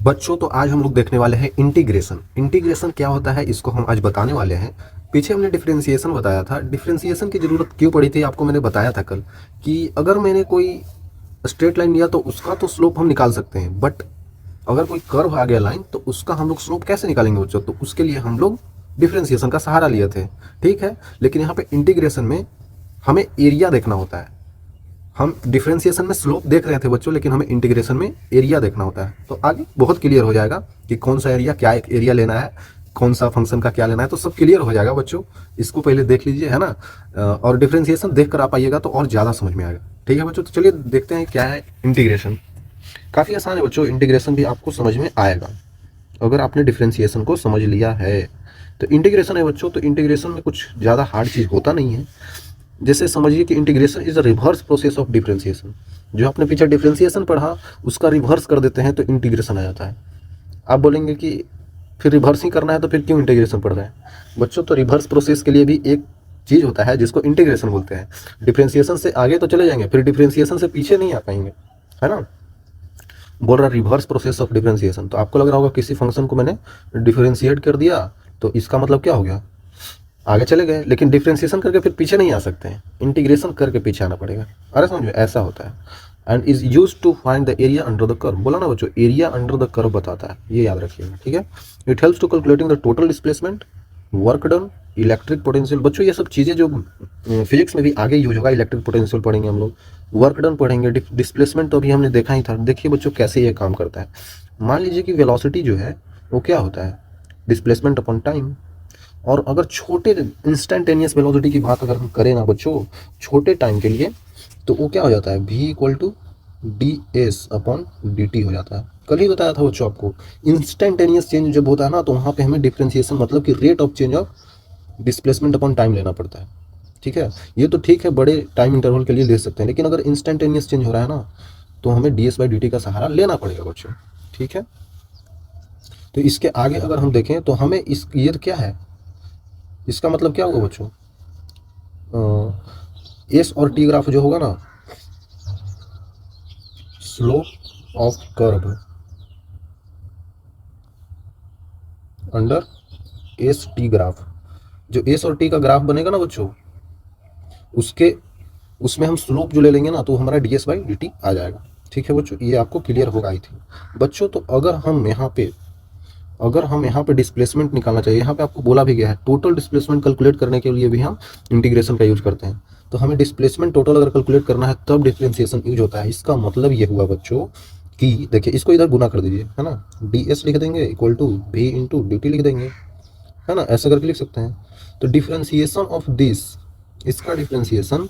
बच्चों, तो आज हम लोग देखने वाले हैं इंटीग्रेशन। इंटीग्रेशन क्या होता है इसको हम आज बताने वाले हैं। पीछे हमने डिफरेंशिएशन बताया था। डिफरेंशिएशन की ज़रूरत क्यों पड़ी थी आपको मैंने बताया था कल, कि अगर मैंने कोई स्ट्रेट लाइन लिया तो उसका तो स्लोप हम निकाल सकते हैं, बट अगर कोई कर्व आ गया लाइन तो उसका हम लोग स्लोप कैसे निकालेंगे बच्चों। तो उसके लिए हम लोग डिफरेंशिएशन का सहारा लिए थे, ठीक है। लेकिन यहाँ पे इंटीग्रेशन में हमें एरिया देखना होता है। हम डिफरेंशिएशन में स्लोप देख रहे थे बच्चों, लेकिन हमें इंटीग्रेशन में एरिया देखना होता है। तो आगे बहुत क्लियर हो जाएगा कि कौन सा एरिया, क्या एक एरिया लेना है, कौन सा फंक्शन का क्या लेना है, तो सब क्लियर हो जाएगा बच्चों। इसको पहले देख लीजिए, है ना। और डिफरेंशिएशन देख कर आप आइएगा तो और ज़्यादा समझ में आएगा, ठीक है बच्चों। तो चलिए देखते हैं क्या है इंटीग्रेशन। काफ़ी आसान है बच्चों, इंटीग्रेशन भी आपको समझ में आएगा अगर आपने डिफरेंशिएशन को समझ लिया है। तो इंटीग्रेशन है बच्चों, तो इंटीग्रेशन में कुछ ज़्यादा हार्ड चीज़ होता नहीं है। जैसे समझिए कि integration is a reverse process of differentiation. जो आपने पीछे डिफरेंशिएशन पढ़ा उसका रिवर्स कर देते हैं तो इंटीग्रेशन आ जाता है। आप बोलेंगे कि फिर रिवर्स ही करना है तो फिर क्यों इंटीग्रेशन पढ़ रहे हैं बच्चों। तो रिवर्स प्रोसेस के लिए भी एक चीज़ होता है जिसको इंटीग्रेशन बोलते हैं। डिफरेंशिएशन से आगे तो चले जाएंगे, फिर डिफरेंशिएशन से पीछे नहीं आ पाएंगे, है ना। बोल रहा रिवर्स प्रोसेस ऑफ डिफरेंशिएशन, तो आपको लग रहा होगा किसी फंक्शन को मैंने डिफरेंशिएट कर दिया तो इसका मतलब क्या हो गया, आगे चले गए। लेकिन डिफरेंशिएशन करके फिर पीछे नहीं आ सकते हैं, इंटीग्रेशन करके पीछे आना पड़ेगा। अरे समझ में, ऐसा होता है। And is use to find the area under the curve. बोला ना बच्चों, एरिया अंडर द कर्व बताता है, ये याद रखिएगा, ठीक है। It helps to calculating the total displacement, work done, electric potential. बच्चों ये सब चीज़ें जो फिजिक्स में भी आगे यूज होगा, इलेक्ट्रिक पोटेंशियल पढ़ेंगे हम लोग, वर्क डन पढ़ेंगे, डिस्प्लेसमेंट तो अभी हमने देखा ही था। देखिए बच्चों कैसे ये काम करता है। मान लीजिए कि वेलोसिटी जो है वो क्या होता है, डिस्प्लेसमेंट अपॉन टाइम। और अगर छोटे इंस्टेंटेनियस वेलोसिटी की बात अगर हम करें ना बच्चों, छोटे टाइम के लिए, तो वो क्या हो जाता है, v equal to d s upon d t हो जाता है। कल ही बताया था बच्चों आपको, इंस्टेंटेनियस चेंज जब होता है ना तो वहाँ पे हमें डिफरेंशिएशन मतलब कि rate of change of displacement upon time लेना पड़ता है, ठीक है। ये तो ठीक है, बड़े टाइम इंटरवल के लिए ले सकते हैं, लेकिन अगर इंस्टेंटेनियस चेंज हो रहा है ना तो हमें D S by D T का सहारा लेना पड़ेगा बच्चों, ठीक है। तो इसके आगे अगर हम देखें तो हमें इस ये क्या है, इसका मतलब क्या होगा बच्चों, एस और टी ग्राफ जो होगा ना, slope of curve under S T graph. जो एस और टी का ग्राफ बनेगा ना बच्चों, उसके उसमें हम स्लोप जो ले लेंगे ना तो हमारा D S by D T आ जाएगा, ठीक है बच्चों। ये आपको क्लियर होगा आई थिंक बच्चों। तो अगर हम यहाँ पे डिस्प्लेसमेंट निकालना चाहिए, यहाँ पे आपको बोला भी गया है टोटल डिस्प्लेसमेंट कैलकुलेट करने के लिए भी हम इंटीग्रेशन का यूज करते हैं। तो हमें डिस्प्लेसमेंट टोटल अगर कैलकुलेट करना है तब डिफरेंशिएशन यूज होता है। इसका मतलब ये हुआ बच्चों कि देखिए, इसको इधर गुना कर दीजिए, है ना, डी एस लिख देंगे equal to v into d t लिख देंगे, है ना, ऐसा करके लिख सकते हैं। तो डिफरेंशिएशन ऑफ दिस, इसका डिफरेंशिएशन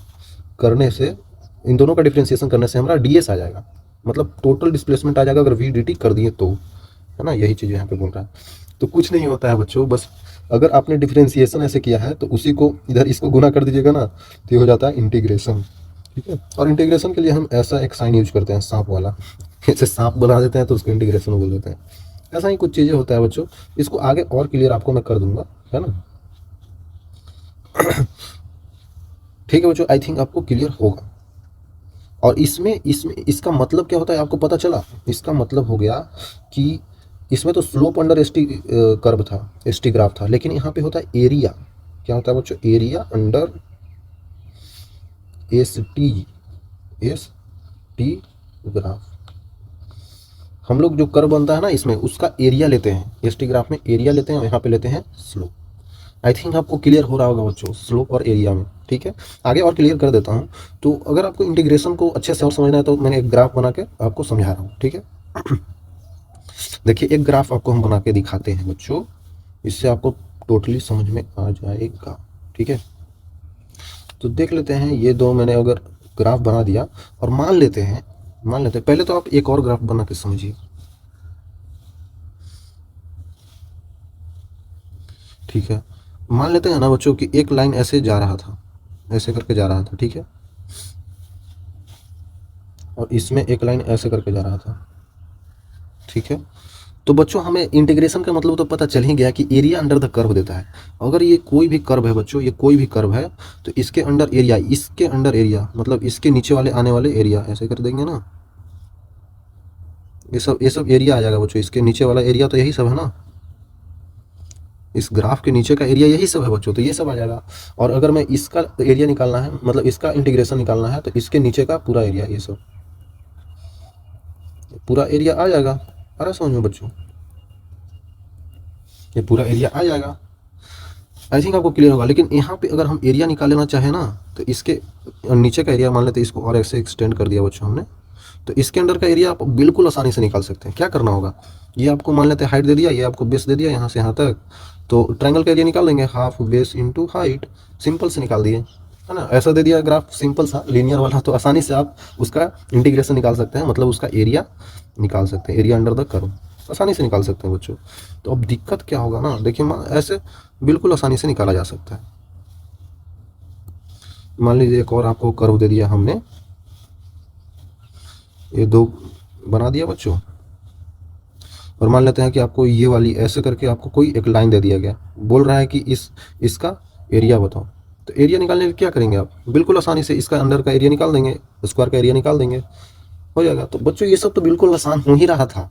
करने से, इन दोनों का डिफरेंशिएशन करने से हमारा डी एस आ जाएगा, मतलब टोटल डिस्प्लेसमेंट आ जाएगा अगर वी डी टी कर दिए तो, है ना। यही चीज़ यहाँ पे बोल रहा है। तो कुछ नहीं होता है बच्चों, बस अगर आपने डिफरेंशिएशन ऐसे किया है तो उसी को इधर इसको गुना कर दीजिएगा ना तो ये हो जाता है इंटीग्रेशन, ठीक है। और इंटीग्रेशन के लिए हम ऐसा एक साइन यूज करते हैं, सांप वाला। ऐसे सांप बना देते हैं तो उसको इंटीग्रेशन बोल देते हैं। ऐसा ही कुछ चीज़ें होता है बच्चों। इसको आगे और क्लियर आपको मैं कर दूंगा, है ना। ठीक है बच्चों, आई थिंक आपको क्लियर होगा। और इसमें इसमें इसका मतलब क्या होता है आपको पता चला। इसका मतलब हो गया कि इसमें तो slope under S T curve था, एस टी ग्राफ था, लेकिन यहाँ पे होता है एरिया। क्या होता है बच्चों, area under S T graph. हम लोग जो कर्व बनता है ना इसमें उसका एरिया लेते हैं, एस टी ग्राफ में एरिया लेते हैं और यहाँ पे लेते हैं स्लोप। आई थिंक आपको क्लियर हो रहा होगा बच्चों स्लोप और एरिया में, ठीक है। आगे और क्लियर कर देता हूँ। तो अगर आपको इंटीग्रेशन को अच्छे से और समझना है तो मैंने एक ग्राफ बना के आपको समझा रहा हूँ, ठीक है। देखिए एक ग्राफ आपको हम बना के दिखाते हैं बच्चों, इससे आपको टोटली समझ में आ जाएगा, ठीक है। तो देख लेते हैं, ये दो मैंने अगर ग्राफ बना दिया और मान लेते हैं पहले तो आप एक और ग्राफ बना के समझिए, ठीक है। मान लेते हैं ना बच्चों कि एक लाइन ऐसे जा रहा था, ऐसे करके जा रहा था, ठीक है। और इसमें एक लाइन ऐसे करके जा रहा था, ठीक है। तो बच्चों हमें इंटीग्रेशन का मतलब तो पता चल ही गया कि एरिया अंडर द कर्व देता है। अगर ये कोई भी कर्व है बच्चों, ये कोई भी कर्व है तो इसके अंडर एरिया, इसके अंडर एरिया मतलब इसके नीचे वाले आने वाले एरिया, ऐसे कर देंगे ना, ये सब एरिया आ जाएगा बच्चों। इसके नीचे वाला एरिया तो यही सब है ना, इस ग्राफ के नीचे का एरिया यही सब है बच्चों, तो ये सब आ जाएगा। और अगर मैं इसका एरिया निकालना है, मतलब इसका इंटीग्रेशन निकालना है, तो इसके नीचे का पूरा एरिया, ये सब पूरा एरिया आ जाएगा। आ रहा समझ में बच्चों, ये पूरा एरिया आ जाएगा। आई थिंक आपको क्लियर होगा। लेकिन यहाँ पे अगर हम एरिया निकाल लेना चाहें ना, तो इसके नीचे का एरिया मान लेते हैं, इसको और ऐसे एक्सटेंड कर दिया बच्चों हमने, तो इसके अंदर का एरिया आप बिल्कुल आसानी से निकाल सकते हैं। क्या करना होगा, ये आपको मान लेते हैं हाइट दे दिया, ये आपको बेस दे दिया यहाँ से यहाँ तक, तो ट्रायंगल का एरिया निकाल देंगे, half base into height, simple से निकाल दिए, है ना। ऐसा दे दिया ग्राफ सिंपल सा लीनियर वाला, तो आसानी से आप उसका इंटीग्रेशन निकाल सकते हैं, मतलब उसका एरिया निकाल सकते हैं, एरिया अंडर द कर्व आसानी से निकाल सकते हैं बच्चों। तो अब दिक्कत क्या होगा ना, देखिए ऐसे बिल्कुल आसानी से निकाला जा सकता है। मान लीजिए एक और आपको कर्व दे दिया हमने, ये दो बना दिया बच्चों, और मान लेते हैं कि आपको ये वाली ऐसे करके आपको कोई एक लाइन दे दिया गया, बोल रहा है कि इसका एरिया बताओ। तो एरिया निकालने के लिए क्या करेंगे आप, बिल्कुल आसानी से इसका अंदर का एरिया निकाल देंगे, स्क्वायर का एरिया निकाल देंगे, हो जाएगा। तो बच्चों ये सब तो बिल्कुल आसान हो ही रहा था,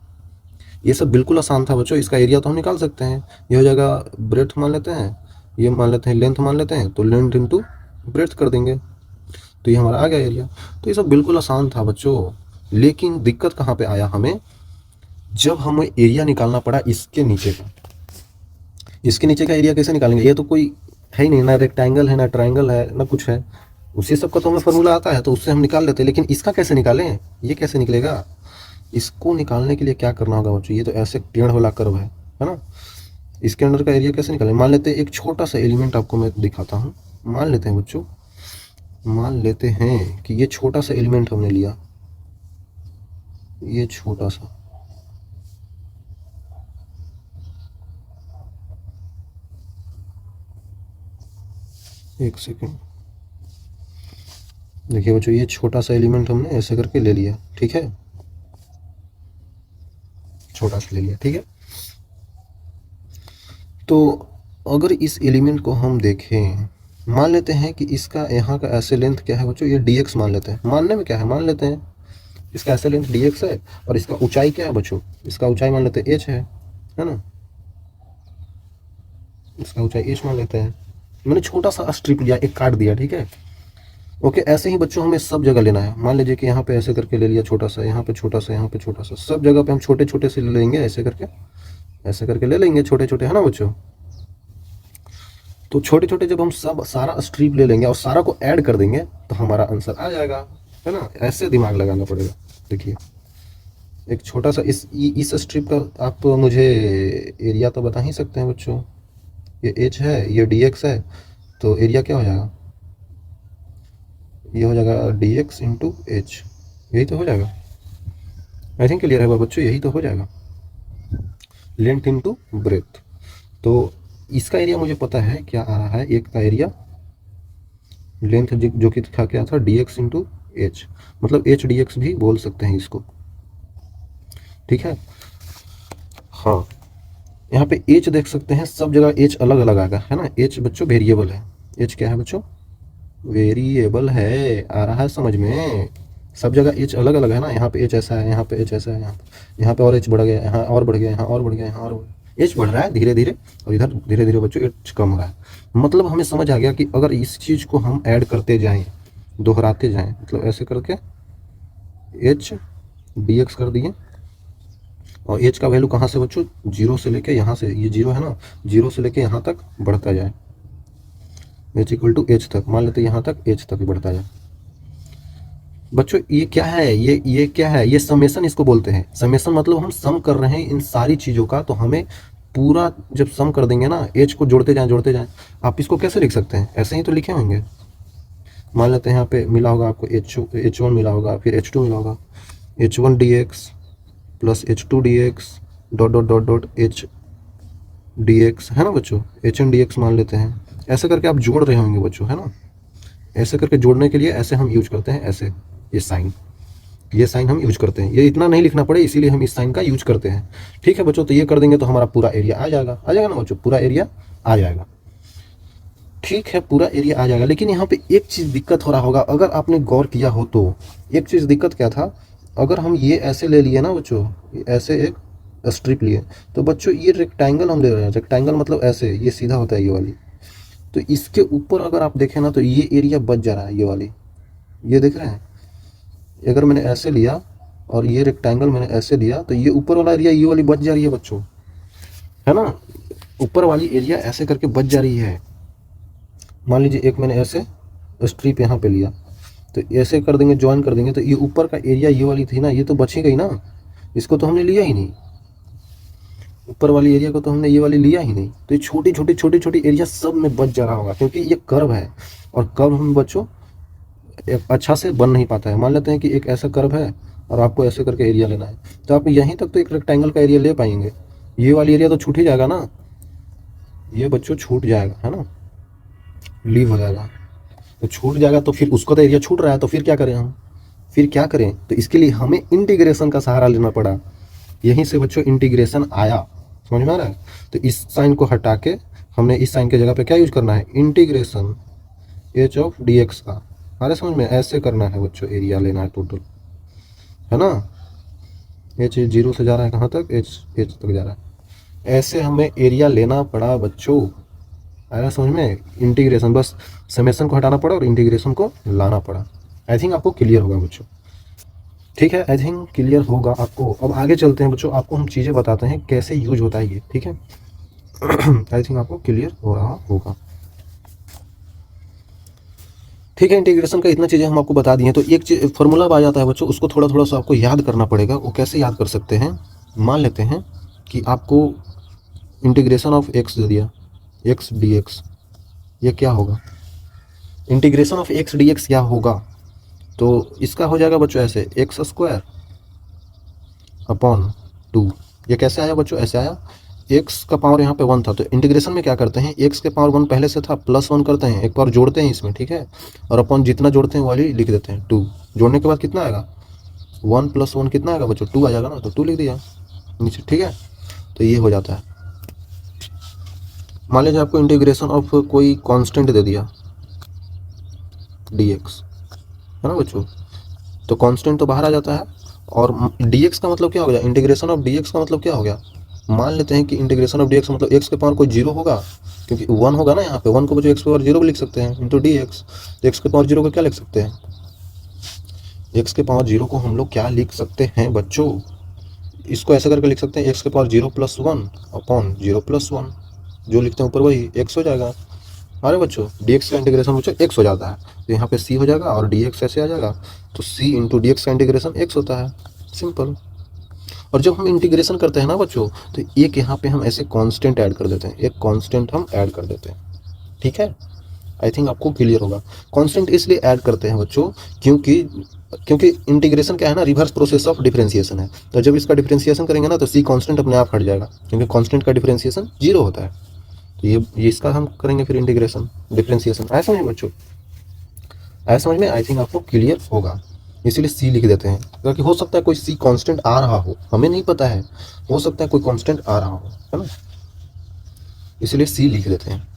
ये सब बिल्कुल आसान था बच्चों। इसका एरिया तो हम निकाल सकते हैं, ये हो जाएगा ब्रेथ मान लेते हैं, ये मान लेते हैं लेंथ मान लेते हैं, तो लेंथ इंटू ब्रेथ कर देंगे, तो ये हमारा आ गया एरिया। तो ये सब बिल्कुल आसान था बच्चों। लेकिन दिक्कत कहाँ पे आया हमें, जब हमें एरिया निकालना पड़ा इसके नीचे का। इसके नीचे का एरिया कैसे निकालेंगे, ये तो कोई है ही नहीं, ना रेक्टेंगल है, ना ट्रायंगल है, ना कुछ है। उसी सब का तो हमें फॉर्मूला आता है, तो उससे हम निकाल लेते हैं। लेकिन इसका कैसे निकालें, ये कैसे निकलेगा, इसको निकालने के लिए क्या करना होगा बच्चों, ये तो ऐसे टेढ़ वाला कर्व है ना। इसके अंदर का एरिया कैसे निकालें, मान लेते हैं एक छोटा सा एलिमेंट आपको मैं दिखाता हूँ। मान लेते हैं बच्चों, मान लेते हैं कि ये छोटा सा एलिमेंट हमने लिया, ये छोटा सा, एक सेकेंड, देखिए बच्चों ये छोटा सा एलिमेंट हमने ऐसे करके ले लिया, ठीक है, छोटा सा ले लिया, ठीक है। तो अगर इस एलिमेंट को हम देखें, मान लेते हैं कि इसका यहाँ का ऐसे लेंथ क्या है बच्चों, ये dx मान लेते हैं, मानने में क्या है, मान लेते हैं इसका ऐसे लेंथ dx है, और इसका ऊंचाई क्या है बच्चों, इसका ऊंचाई मान लेते हैं h है ना, इसका ऊंचाई h मान लेते हैं। मैंने छोटा सा स्ट्रिप लिया, एक काट दिया, ठीक है। ओके, ऐसे ही बच्चों हमें सब जगह लेना है। मान लीजिए कि यहाँ पे ऐसे करके ले लिया छोटा सा, यहाँ पे छोटा सा, यहाँ पे छोटा सा, सब जगह पे हम छोटे छोटे से ले लेंगे, ऐसे करके ले लेंगे छोटे छोटे, है ना बच्चों। तो छोटे छोटे जब हम सब सारा स्ट्रिप ले लेंगे और सारा को ऐड कर देंगे, तो हमारा आंसर आ जाएगा, है ना। ऐसे दिमाग लगाना पड़ेगा। देखिए एक छोटा सा इस स्ट्रिप का आप मुझे एरिया तो बता ही सकते हैं बच्चों, ये h है, ये dx है, तो एरिया क्या हो जाएगा, ये हो जाएगा dx इंटू एच, यही तो हो जाएगा। आई थिंक क्लियर है बच्चों, यही तो हो जाएगा, लेंथ इंटू ब्रेथ। तो इसका एरिया मुझे पता है क्या आ रहा है, एक का एरिया लेंथ जो कि था क्या था, dx इंटू एच, मतलब h dx भी बोल सकते हैं इसको, ठीक है। हाँ, यहाँ पे h देख सकते हैं, सब जगह h अलग अलग आएगा, है ना। h बच्चों वेरिएबल है, h क्या है बच्चों, वेरिएबल है, आ रहा है समझ में। सब जगह h अलग अलग है ना, यहाँ पे h ऐसा है, यहाँ पे h ऐसा है, यहाँ पे और h बढ़ गया, यहाँ और बढ़ गया, यहाँ और बढ़ गया, यहाँ और h बढ़ रहा है धीरे धीरे, और इधर धीरे धीरे बच्चों h कम हो रहा है। मतलब हमें समझ आ गया कि अगर इस चीज़ को हम ऐड करते जाएं, दोहराते जाएं, मतलब ऐसे करके h dx कर दिए, और h का वैल्यू कहाँ से बच्चों, जीरो से लेके यहाँ से, ये जीरो है ना, जीरो से लेके यहाँ तक बढ़ता जाए, h इक्वल टू एच तक, मान लेते यहाँ तक h तक बढ़ता जाए। बच्चों ये क्या है, ये क्या है, ये समेशन इसको बोलते हैं। समेशन मतलब हम सम कर रहे हैं इन सारी चीज़ों का, तो हमें पूरा जब सम कर देंगे ना, h को जोड़ते जाएं। आप इसको कैसे लिख सकते हैं, ऐसे ही तो लिखे होंगे। मान लेते हैं यहाँ पे मिला होगा आपको h1 मिला होगा, फिर h2 मिला होगा, h1 dx plus h2 dx dot dot dot dot h dx, है ना बच्चों, hn dx मान लेते हैं। ऐसे करके आप जोड़ रहे होंगे बच्चों, है ना। ऐसे करके जोड़ने के लिए ऐसे हम यूज करते हैं, ऐसे ये साइन हम यूज करते हैं। ये इतना नहीं लिखना पड़े, इसीलिए हम इस साइन का यूज करते हैं, ठीक है बच्चों। तो ये कर देंगे तो हमारा पूरा एरिया आ जाएगा ना बच्चों, पूरा एरिया आ जाएगा, ठीक है, पूरा एरिया आ जाएगा। लेकिन यहाँ पे एक चीज़ दिक्कत हो रहा होगा, अगर आपने गौर किया हो तो। एक चीज़ दिक्कत क्या था, अगर हम ये ऐसे ले लिए ना बच्चों, ये ऐसे एक स्ट्रिप लिए, तो बच्चों ये रेक्टेंगल हम ले रहे हैं। रेक्टेंगल मतलब ऐसे, ये सीधा होता है ये वाली। तो इसके ऊपर अगर आप देखें ना तो ये एरिया बच जा रहा है, ये वाली, ये देख रहे हैं। अगर मैंने ऐसे लिया और ये रेक्टेंगल मैंने ऐसे लिया, तो ये ऊपर वाला एरिया ये वाली बच जा रही है बच्चों, है ना। ऊपर वाली एरिया ऐसे करके बच जा रही है। मान लीजिए एक मैंने ऐसे स्ट्रिप यहाँ पे लिया, तो ऐसे कर देंगे, ज्वाइन कर देंगे, तो ये ऊपर का एरिया ये वाली थी ना, ये तो बची गई ना, इसको तो हमने लिया ही नहीं। ऊपर वाली एरिया को तो हमने ये वाली लिया ही नहीं। तो ये छोटी छोटी छोटी छोटी एरिया सब में बच जा रहा होगा, क्योंकि ये कर्व है, और कर्व हम बच्चों अच्छा से बन नहीं पाता है। मान लेते हैं कि एक ऐसा कर्व है और आपको ऐसे करके एरिया लेना है, तो आप यहीं तक तो एक रेक्टेंगल का एरिया ले पाएंगे। ये वाली एरिया तो छूट ही जाएगा ना, ये बच्चों छूट जाएगा, है ना, लीव हो जाएगा। तो छूट जाएगा तो फिर उसको तो एरिया छूट रहा है, तो फिर क्या करें हम, फिर क्या करें। तो इसके लिए हमें इंटीग्रेशन का सहारा लेना पड़ा। यहीं से बच्चों इंटीग्रेशन आया, समझ में आ रहा है। तो इस साइन को हटा के हमने इस साइन के जगह पे क्या यूज करना है, integration H of d x का। अरे समझ में, ऐसे करना है बच्चों, एरिया लेना है टोटल, है ना। एच जीरो से जा रहा है कहाँ तक, एच एच तक जा रहा है। ऐसे हमें एरिया लेना पड़ा बच्चों, आया समझ में। इंटीग्रेशन, बस समेशन को हटाना पड़ा और इंटीग्रेशन को लाना पड़ा। आई थिंक आपको क्लियर होगा बच्चों, ठीक है। आई थिंक क्लियर होगा आपको। अब आगे चलते हैं बच्चों, आपको हम चीज़ें बताते हैं कैसे यूज होता है ये, ठीक है। आई थिंक आपको क्लियर हो रहा होगा, ठीक है। इंटीग्रेशन का इतना चीज़ें हम आपको बता दिए। तो एक चीज फॉर्मूला आ जाता है बच्चों, उसको थोड़ा थोड़ा सा आपको याद करना पड़ेगा। वो कैसे याद कर सकते हैं, मान लेते हैं कि आपको इंटीग्रेशन ऑफ एक्स दे दिया, एक्स डी एक्स, ये क्या होगा, integration of x D x क्या होगा। तो इसका हो जाएगा बच्चों ऐसे, एक्स स्क्वायर अपॉन 2। ये कैसे आया बच्चों, ऐसे आया। एक्स का पावर यहाँ पे 1 था, तो इंटीग्रेशन में क्या करते हैं, एक्स के पावर 1 पहले से था, +1 करते हैं, एक बार जोड़ते हैं इसमें, ठीक है। और अपॉन जितना जोड़ते हैं वाली लिख देते हैं 2। जोड़ने के बाद कितना आएगा, 1 + 1 कितना आएगा बच्चों, 2 आ जाएगा ना, तो 2 लिख दिया नीचे, ठीक है। तो ये हो जाता है। मान लीजिए आपको इंटीग्रेशन ऑफ कोई कांस्टेंट दे दिया dx, है ना बच्चों। तो कांस्टेंट तो बाहर आ जाता है, और dx का मतलब क्या हो गया, इंटीग्रेशन ऑफ dx का मतलब क्या हो गया। मान लेते हैं कि इंटीग्रेशन ऑफ dx का मतलब x के पावर कोई 0 होगा, क्योंकि 1 होगा ना यहाँ पे, 1 को बच्चों x के पावर 0 भी लिख सकते हैं इंटू dx। तो x के पावर 0 को क्या लिख सकते हैं, x के पावर 0 को हम लोग क्या लिख सकते हैं बच्चों, इसको ऐसा करके लिख सकते हैं, x के पावर 0 + 1 अपॉन 0 + 1, जो लिखते हैं ऊपर वही x हो जाएगा। अरे बच्चों dx का इंटीग्रेशन बच्चों x हो जाता है, तो यहाँ पे c हो जाएगा और dx ऐसे आ जाएगा, तो c इंटू dx का इंटीग्रेशन x होता है, सिंपल। और जब हम इंटीग्रेशन करते हैं ना बच्चों, तो एक यहाँ पे हम ऐसे कांस्टेंट ऐड कर देते हैं, एक कांस्टेंट हम ऐड कर देते हैं, ठीक है। आई थिंक आपको क्लियर होगा। कांस्टेंट इसलिए ऐड करते हैं बच्चों, क्योंकि इंटीग्रेशन क्या है ना, रिवर्स प्रोसेस ऑफ डिफरेंशिएशन है। तो जब इसका डिफरेंशिएशन करेंगे ना, तो c कांस्टेंट अपने आप हट जाएगा, क्योंकि कांस्टेंट का डिफरेंशिएशन 0 होता है। तो ये इसका हम करेंगे फिर इंटीग्रेशन, डिफरेंशिएशन। आया समझ में बच्चों, आया समझ में। आई थिंक आपको क्लियर होगा, इसीलिए सी लिख देते हैं, क्योंकि हो सकता है कोई सी कांस्टेंट आ रहा हो, हमें नहीं पता है, हो सकता है कोई कांस्टेंट आ रहा हो, है ना, इसलिए सी लिख देते हैं।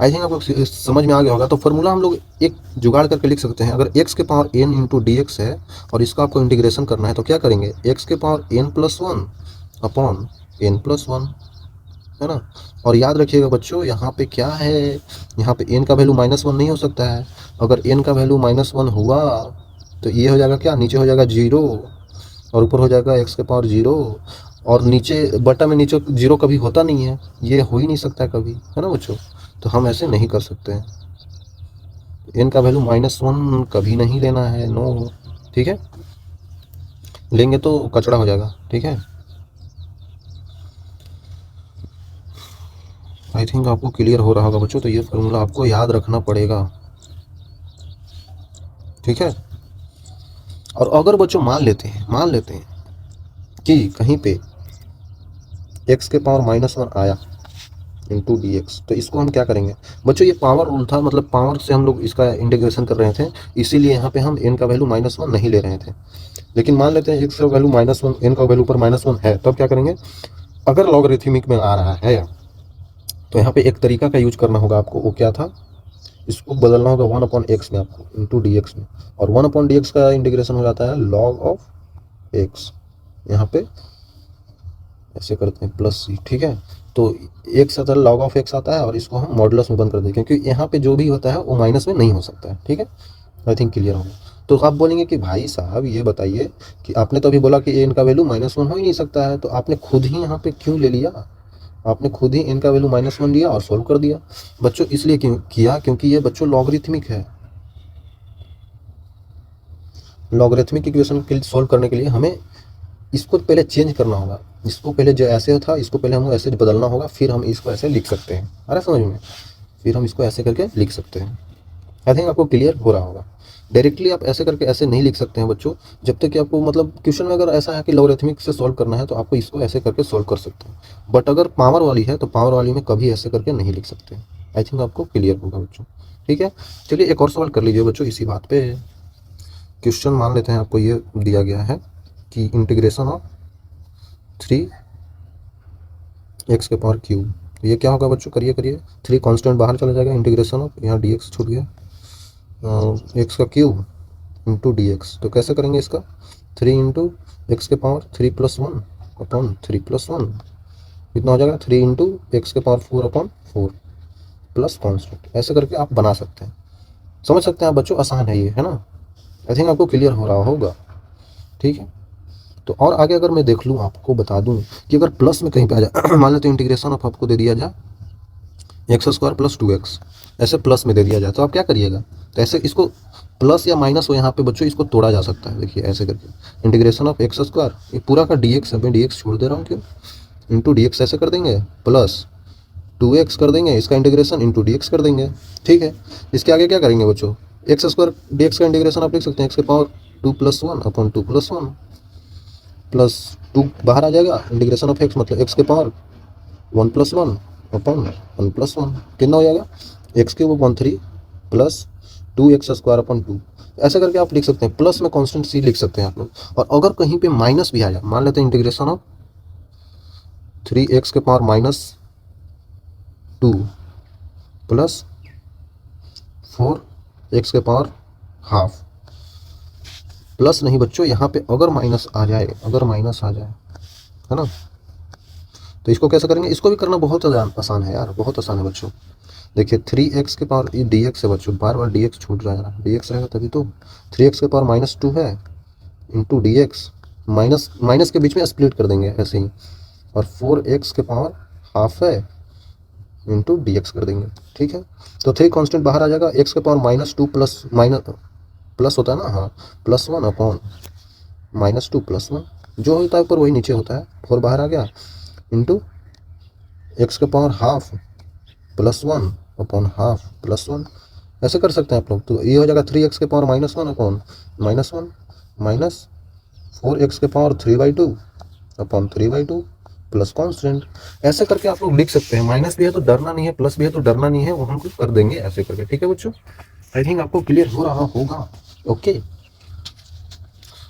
आई थिंक आपको समझ में आ गया होगा। तो फॉर्मूला हम लोग एक जुगाड़ करके लिख सकते हैं। अगर x के power n into d x है और इसका आपको इंटीग्रेशन करना है, तो क्या करेंगे, x के पावर n + 1 अपॉन n + 1, है ना। और याद रखिएगा बच्चों, यहाँ पे क्या है, यहाँ पे n का वैल्यू -1 नहीं हो सकता है। अगर n का वैल्यू -1 हुआ तो ये हो जाएगा क्या, नीचे हो जाएगा 0 और ऊपर हो जाएगा x के पावर 0, और नीचे बटा में नीचे 0 कभी होता नहीं है, ये हो ही नहीं सकता कभी, है ना बच्चों। तो हम ऐसे नहीं कर सकते हैं, n का वैल्यू -1 कभी नहीं लेना है, नो, ठीक है। लेंगे तो कचड़ा हो जाएगा, ठीक है। आई थिंक आपको क्लियर हो रहा होगा बच्चों। तो ये फॉर्मूला आपको याद रखना पड़ेगा, ठीक है। और अगर बच्चों मान लेते हैं कि कहीं पे x के पावर -1 आया इंटू डी एक्स, तो इसको हम क्या करेंगे बच्चों, ये पावर रूल था, मतलब पावर से हम लोग इसका इंटीग्रेशन कर रहे थे, इसीलिए यहाँ पे हम n का वैल्यू -1 नहीं ले रहे थे। लेकिन मान लेते हैं x का वैल्यू -1, n का वैल्यू पर -1 है, तब क्या करेंगे, अगर लॉगरिथमिक में आ रहा है तो यहाँ पे एक तरीका का यूज करना होगा आपको। वो क्या था, इसको बदलना होगा 1/x में आपको, इंटू डी एक्स में। और 1/dx का इंटीग्रेशन हो जाता है log ऑफ एक्स, यहाँ पे ऐसे करते हैं प्लस सी, ठीक है। तो एक्स आता है लॉग ऑफ एक्स आता है और इसको हम मॉडुलस में बंद कर दें, क्योंकि यहाँ पे जो भी होता है वो माइनस में नहीं हो सकता है, ठीक है। आई थिंक क्लियर होगा। तो आप बोलेंगे कि भाई साहब ये बताइए कि आपने तो अभी बोला कि एन का वैल्यू -1 हो ही नहीं सकता है, तो आपने खुद ही यहाँ पे क्यों ले लिया, आपने खुद ही एन का वैल्यू -1 लिया और सोल्व कर दिया। बच्चों इसलिए क्यों किया, क्योंकि ये बच्चों लॉगरिथमिक है। लॉगरिथमिक इक्वेशन के सोल्व करने के लिए हमें इसको पहले चेंज करना होगा, इसको पहले जो ऐसे था इसको पहले हम ऐसे बदलना होगा, फिर हम इसको ऐसे लिख सकते हैं। अरे समझ में, फिर हम इसको ऐसे करके लिख सकते हैं। आई थिंक आपको क्लियर हो रहा होगा। डायरेक्टली आप ऐसे करके ऐसे नहीं लिख सकते हैं बच्चों, जब तक कि आपको मतलब क्वेश्चन में अगर ऐसा है कि लॉगरिथमिक से सॉल्व करना है तो आपको इसको ऐसे करके सॉल्व कर सकते हैं, बट अगर पावर वाली है तो पावर वाली में कभी ऐसे करके नहीं लिख सकते। आई थिंक आपको क्लियर होगा बच्चों, ठीक है। चलिए एक और सवाल कर लीजिए बच्चों इसी बात पे। क्वेश्चन मान लेते हैं आपको ये दिया गया है कि इंटीग्रेशन ऑफ 3x के पावर क्यूब, ये क्या होगा बच्चों, करिए करिए। 3 कांस्टेंट बाहर चला जाएगा, इंटीग्रेशन ऑफ, यहाँ dx छूट गया, एक्स का क्यूब इंटू dx। तो कैसे करेंगे इसका, 3 इंटू एक्स के पावर 3 + 1 अपॉन 3 + 1 कितना हो जाएगा, 3 इंटू एक्स के पावर 4 अपॉन 4 प्लस कॉन्स्टेंट। ऐसे करके आप बना सकते हैं, समझ सकते हैं आप बच्चों, आसान है ये, है ना। आई थिंक आपको क्लियर हो रहा होगा, ठीक है। तो और आगे अगर मैं देख लूँ, आपको बता दूँ कि अगर प्लस में कहीं पे आ जाए मान लेते हैं इंटीग्रेशन ऑफ आपको दे दिया जाए x² + 2x, ऐसे प्लस में दे दिया जाए तो आप क्या करिएगा, तो ऐसे इसको प्लस या माइनस हो यहाँ पे बच्चों इसको तोड़ा जा सकता है। देखिए ऐसे करके इंटीग्रेशन ऑफ x², ये पूरा का dx है, मैं dx छोड़ दे रहा हूँ क्यों, इंटू dx ऐसे कर देंगे, प्लस 2x कर देंगे, इसका इंटीग्रेशन इंटू dx कर देंगे, ठीक है। इसके आगे क्या करेंगे बच्चों, x² dx का इंटीग्रेशन आप लिख सकते हैं x के पावर 2 + 1 अपॉन 2 + 1 प्लस 2 बाहर आ जाएगा, इंटीग्रेशन ऑफ x मतलब x के पावर 1 + 1 अपॉन 1 + 1 कितना हो जाएगा, x³ upon 3 plus 2x² upon 2। ऐसे करके आप लिख सकते हैं, प्लस में कांस्टेंट c लिख सकते हैं आप लोग। और अगर कहीं पे माइनस भी आ जाए, मान लेते हैं इंटीग्रेशन ऑफ 3x के पावर -2 प्लस 4x के पावर हाफ, प्लस नहीं बच्चों, यहाँ पे अगर माइनस आ जाए, अगर माइनस आ जाए, है ना, तो इसको कैसे करेंगे, इसको भी करना बहुत आसान है यार, बहुत आसान है बच्चों। देखिए 3x के पावर, ये dx है बच्चों, बार बार dx छूट जाएगा, dx रहेगा तभी तो। 3x के पावर -2 है इंटू dx, माइनस माइनस के बीच में स्प्लिट कर देंगे ऐसे ही, और 4x के पावर हाफ है इंटू dx कर देंगे, ठीक है। तो 3 कांस्टेंट बाहर आ जाएगा, x के पावर -2 प्लस माइनस प्लस होता है ना, हाँ, +1 अपॉन -2 + 1 जो होता है ऊपर वही नीचे होता है, 4 बाहर आ गया इंटू x के पावर हाफ +1 अपॉन हाफ +1। ऐसे कर सकते हैं आप लोग। तो ये हो जाएगा 3x के पावर -1 अपॉन -1 माइनस 4x के पावर 3/2 अपॉन 3/2 प्लस कॉन्स्टेंट। ऐसे करके आप लोग लिख सकते हैं, माइनस भी है तो डरना नहीं है, प्लस भी है तो डरना नहीं है, वो हम कुछ कर देंगे ऐसे करके, ठीक है बच्चों। आई थिंक आपको क्लियर हो रहा होगा, ओके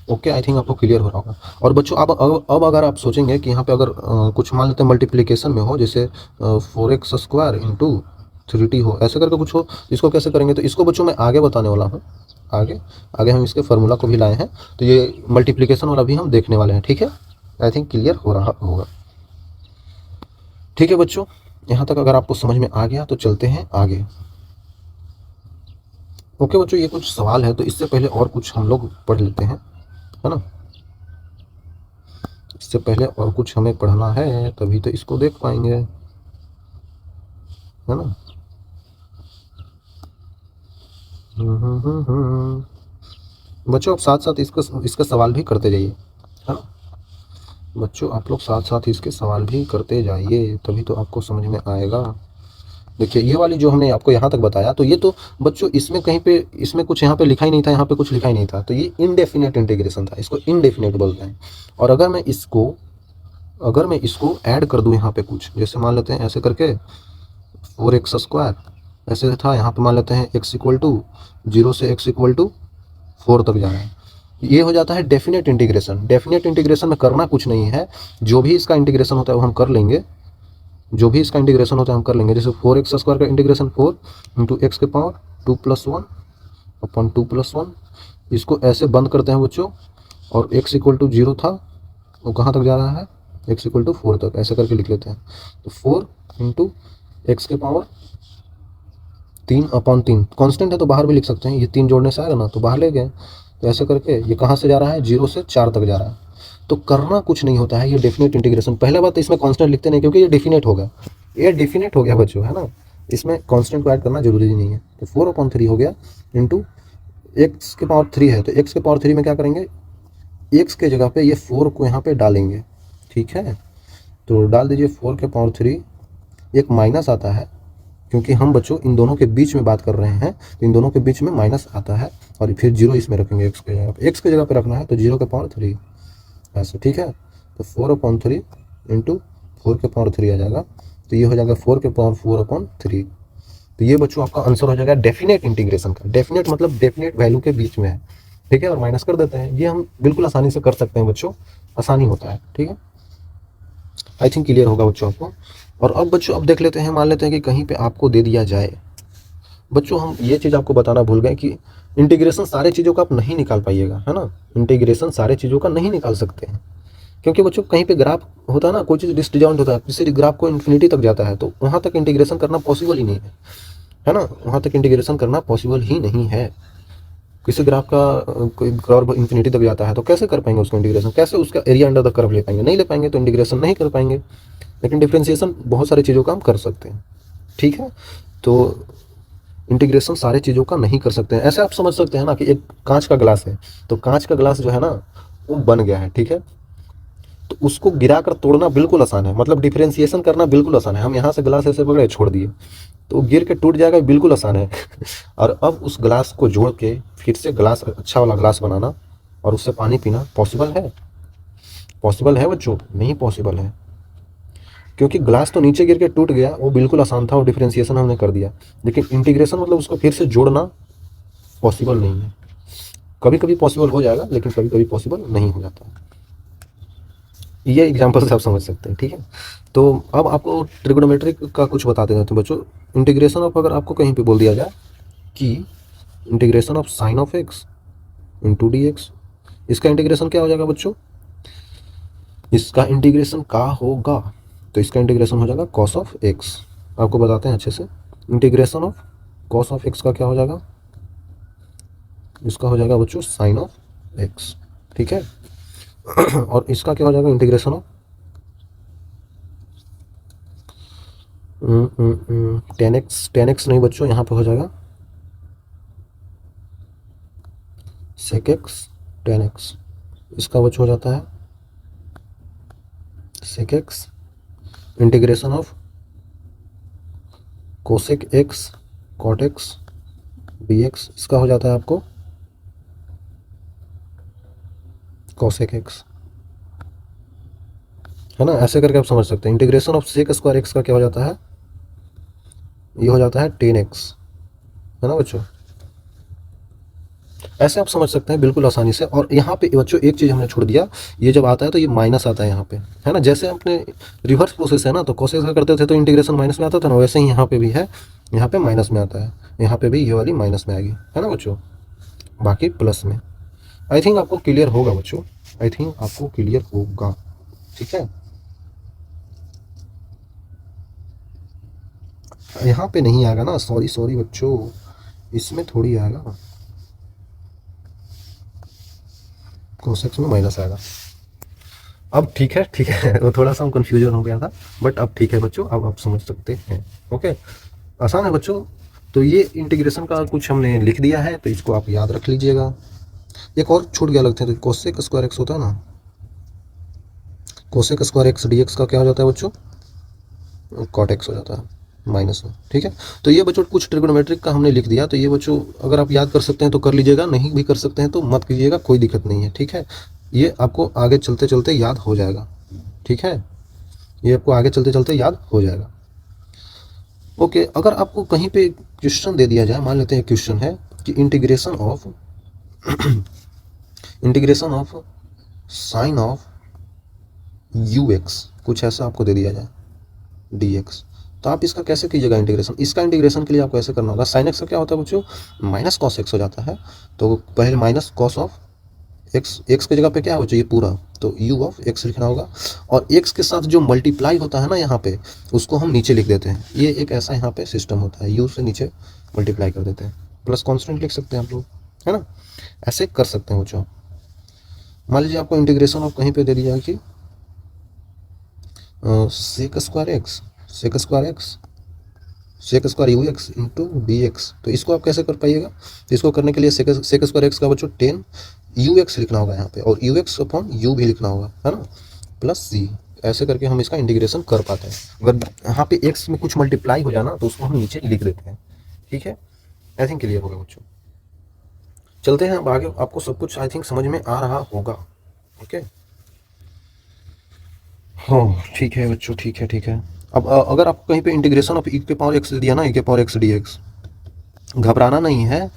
ओके, आई थिंक आपको क्लियर हो रहा होगा। और बच्चों अब अगर आप सोचेंगे कि यहाँ पे अगर कुछ मान लेते हैं मल्टीप्लिकेशन में हो, जैसे 4x² इंटू 3t हो, ऐसे करके कुछ हो, इसको कैसे करेंगे, तो इसको बच्चों मैं आगे बताने वाला हूँ। आगे आगे हम इसके फार्मूला को भी लाए हैं, तो ये मल्टीप्लिकेशन वाला भी हम देखने वाले हैं, ठीक है। आई थिंक क्लियर हो रहा होगा, ठीक है बच्चों। यहाँ तक अगर आपको समझ में आ गया तो चलते हैं आगे। ओके बच्चों, ये कुछ सवाल है, तो इससे पहले और कुछ हम लोग पढ़ लेते हैं, है ना। इससे पहले और कुछ हमें पढ़ना है, तभी तो इसको देख पाएंगे, है ना। बच्चों आप साथ साथ इसका सवाल भी करते जाइए, है ना। बच्चों आप लोग साथ साथ इसके सवाल भी करते जाइए, तभी तो आपको समझ में आएगा। देखिए ये वाली जो हमने आपको यहाँ तक बताया, तो ये तो बच्चों इसमें कहीं पे, इसमें कुछ यहाँ पे लिखा ही नहीं था, यहाँ पे कुछ लिखा ही नहीं था, तो ये इनडेफिनेट इंटीग्रेशन था, इसको इनडेफिनेट बोलते हैं। और अगर मैं इसको ऐड कर दूँ यहाँ पे कुछ, जैसे मान लेते हैं ऐसे करके 4x² ऐसे था, यहाँ पे मान लेते हैं x = 0 से x = 4 तक जा रहा है, ये हो जाता है डेफिनेट इंटीग्रेशन। डेफिनेट इंटीग्रेशन में करना कुछ नहीं है, जो भी इसका इंटीग्रेशन होता है वो हम कर लेंगे, जो भी इसका इंटीग्रेशन होता है हम कर लेंगे। जैसे 4x² का इंटीग्रेशन 4 इंटू x के पावर 2 + 1 अपॉन 2 + 1, इसको ऐसे बंद करते हैं बच्चों, और x इक्वल टू 0 था, वो कहाँ तक जा रहा है, x इक्वल टू 4 तक, ऐसे करके लिख लेते हैं। तो 4 इंटू एक्स के पावर 3/3, कांस्टेंट है तो बाहर भी लिख सकते हैं, ये 3 जोड़ने से आएगा ना, तो बाहर ले गए। तो ऐसे करके ये कहाँ से जा रहा है, 0 से 4 तक जा रहा है। तो करना कुछ नहीं होता है, ये डेफिनेट इंटीग्रेशन। पहला बात तो इसमें कांस्टेंट लिखते नहीं, क्योंकि ये डेफिनेट होगा, ये डेफिनेट हो गया बच्चों, है ना, इसमें कांस्टेंट को ऐड करना जरूरी नहीं है। तो 4/3 हो गया इंटू एक्स के पावर 3 है, तो एक्स के पावर 3 में क्या करेंगे, एक्स के जगह पे ये 4 को यहाँ पे डालेंगे, ठीक है। तो डाल दीजिए 4 के पावर 3, एक माइनस आता है, क्योंकि हम बच्चों इन दोनों के बीच में बात कर रहे हैं, तो इन दोनों के बीच में माइनस आता है, और फिर 0 इसमें रखेंगे एक्स के जगह पे, एक्स के जगह पे रखना है, तो 0 के पावर 3 ऐसे, ठीक है। तो 4/3 इंटू 4 के पावर 3 आ जाएगा, तो ये हो जाएगा 4 के पावर 4/3। तो ये बच्चों आपका आंसर हो जाएगा डेफिनेट इंटीग्रेशन का। डेफिनेट मतलब डेफिनेट वैल्यू के बीच में है, ठीक है, और माइनस कर देते हैं। ये हम बिल्कुल आसानी से कर सकते हैं बच्चों, आसानी होता है, ठीक है। आई थिंक क्लियर होगा बच्चों आपको। और अब बच्चों अब देख लेते हैं, मान लेते हैं कि कहीं पे आपको दे दिया जाए, बच्चों हम ये चीज़ आपको बताना भूल गए कि इंटीग्रेशन सारे चीज़ों का आप नहीं निकाल पाइएगा, है ना, इंटीग्रेशन सारे चीज़ों का नहीं निकाल सकते हैं, क्योंकि बच्चों कहीं पे ग्राफ होता है ना, कोई चीज़ डिसजॉइंट होता है, किसी ग्राफ को इन्फिनिटी तक जाता है, तो वहाँ तक इंटीग्रेशन करना पॉसिबल ही नहीं है ना, वहाँ तक इंटीग्रेशन करना पॉसिबल ही नहीं है। किसी ग्राफ का कोई कर्व इन्फिनिटी तक जाता है, तो कैसे कर पाएंगे उसका इंटीग्रेशन, कैसे उसका एरिया अंडर द कर्व ले पाएंगे, नहीं ले पाएंगे, तो इंटीग्रेशन नहीं कर पाएंगे। लेकिन डिफ्रेंशिएशन बहुत सारी चीज़ों का हम कर सकते हैं, ठीक है। तो इंटीग्रेशन सारे चीज़ों का नहीं कर सकते हैं। ऐसे आप समझ सकते हैं ना कि एक कांच का ग्लास है, तो कांच का ग्लास जो है ना वो बन गया है, ठीक है, तो उसको गिरा कर तोड़ना बिल्कुल आसान है, मतलब डिफ्रेंशिएशन करना बिल्कुल आसान है। हम यहाँ से ग्लास ऐसे पकड़े छोड़ दिए तो गिर के टूट जाएगा, बिल्कुल आसान है। और अब उस ग्लास को जोड़ के फिर से ग्लास, अच्छा वाला ग्लास बनाना और उससे पानी पीना पॉसिबल है? पॉसिबल है बच्चों? नहीं पॉसिबल है, क्योंकि ग्लास तो नीचे गिर के टूट गया, वो बिल्कुल आसान था और डिफरेंशिएशन हमने कर दिया। लेकिन इंटीग्रेशन मतलब उसको फिर से जोड़ना पॉसिबल नहीं है। कभी कभी पॉसिबल हो जाएगा, लेकिन कभी कभी पॉसिबल नहीं हो जाता। ये एग्जाम्पल से आप समझ सकते हैं, ठीक है। तो अब आपको ट्रिग्नोमेट्री का कुछ बताते हैं बच्चों। इंटीग्रेशन ऑफ, अगर आपको कहीं पे बोल दिया जाए कि integration of sign of x into d x, इसका इंटीग्रेशन क्या हो जाएगा बच्चों? इसका इंटीग्रेशन का होगा, तो इसका इंटीग्रेशन हो जाएगा कॉस ऑफ एक्स। आपको बताते हैं अच्छे से, integration of cos of x का क्या हो जाएगा? इसका हो जाएगा बच्चों साइन ऑफ एक्स, ठीक है। और इसका क्या हो जाएगा? इंटीग्रेशन ऑफ टेन एक्स नहीं बच्चों, यहाँ पे हो जाएगा सेक एक्स टेन एक्स। इसका बच्चों हो जाता है sec x integration of cosec x cot x D x. इसका हो जाता है आपको कोसेक एक्स, है ना। ऐसे करके आप समझ सकते हैं। Integration of sec square x का क्या हो जाता है? ये हो जाता है टेन एक्स, है ना बच्चों। ऐसे आप समझ सकते हैं बिल्कुल आसानी से। और यहाँ पे बच्चों एक चीज़ हमने छोड़ दिया, ये जब आता है तो ये माइनस आता है यहाँ पे, है ना। जैसे अपने रिवर्स प्रोसेस है ना, तो कोसेक का करते थे तो इंटीग्रेशन माइनस में आता था ना, वैसे ही यहाँ पे भी है, यहाँ पे माइनस में आता है, यहाँ पे भी ये वाली माइनस में आएगी, है ना बच्चों, बाकी प्लस में। आई थिंक आपको क्लियर होगा बच्चों, आई थिंक आपको क्लियर होगा, ठीक है। यहाँ पे नहीं आएगा ना, सॉरी बच्चों, इसमें थोड़ी आएगा, कोसेक्स में माइनस आएगा। अब ठीक है, ठीक है। वो थोड़ा सा हम कन्फ्यूजन हो गया था, बट अब ठीक है बच्चों, अब आप समझ सकते हैं। ओके, आसान है बच्चों। तो ये इंटीग्रेशन का कुछ हमने लिख दिया है, तो इसको आप याद रख लीजिएगा। एक और छूट गया लगता है, तो कोसेक स्क्वायर एक्स होता है ना, cosec square x D x का क्या हो जाता है बच्चों? कॉट एक्स हो जाता है माइनस में, ठीक है। तो ये बच्चों कुछ ट्रिग्नोमेट्रिक का हमने लिख दिया। तो ये बच्चों अगर आप याद कर सकते हैं तो कर लीजिएगा, नहीं भी कर सकते हैं तो मत कीजिएगा, कोई दिक्कत नहीं है, ठीक है। ये आपको आगे चलते चलते याद हो जाएगा, ठीक है, ये आपको आगे चलते चलते याद हो जाएगा। ओके, अगर आपको कहीं पे क्वेश्चन दे दिया जाए, मान लेते हैं क्वेश्चन है कि integration of sign of you x, कुछ ऐसा आपको दे दिया जाए डी एक्स, तो आप इसका कैसे कीजिएगा इंटीग्रेशन? इसका इंटीग्रेशन के लिए आपको ऐसे करना होगा, साइन एक्स का क्या होता है बच्चों? माइनस कॉस एक्स हो जाता है। तो पहले माइनस कॉस ऑफ एक्स की जगह पे क्या हो चाहिए पूरा, तो u ऑफ x लिखना होगा। और x के साथ जो मल्टीप्लाई होता है ना यहाँ पे, उसको हम नीचे लिख देते हैं। ये एक ऐसा यहाँ पे सिस्टम होता है, u से नीचे मल्टीप्लाई कर देते हैं, प्लस कॉन्स्टेंट लिख सकते हैं आप लोग, है ना। ऐसे कर सकते हैं बच्चों। मान लीजिए आपको इंटीग्रेशन ऑफ कहीं पे दे दिया कि sec square x, sec square x, sec square u x into d x, तो इसको आप कैसे कर पाइएगा। तो इसको करने के लिए सेक स्क्वायर एक्स का बच्चों 10 यू एक्स लिखना होगा यहाँ पे, और यू एक्स अपॉन यू भी लिखना होगा, है ना, प्लस सी। ऐसे करके हम इसका इंटीग्रेशन कर पाते हैं। अगर यहाँ पे एक्स में कुछ मल्टीप्लाई हो जाना तो उसको हम नीचे लिख देते हैं, ठीक है। आई थिंक क्लियर होगा बच्चों। चलते हैं अब आगे, आपको सब कुछ आई थिंक समझ में आ रहा होगा। ओके, हाँ ठीक है बच्चों, ठीक है ठीक है। अब अगर आप कहीं पे इंटीग्रेशन ऑफ ई के पावर एक्स दिया ना, ई के पावर एक्स डी एक्स, घबराना नहीं है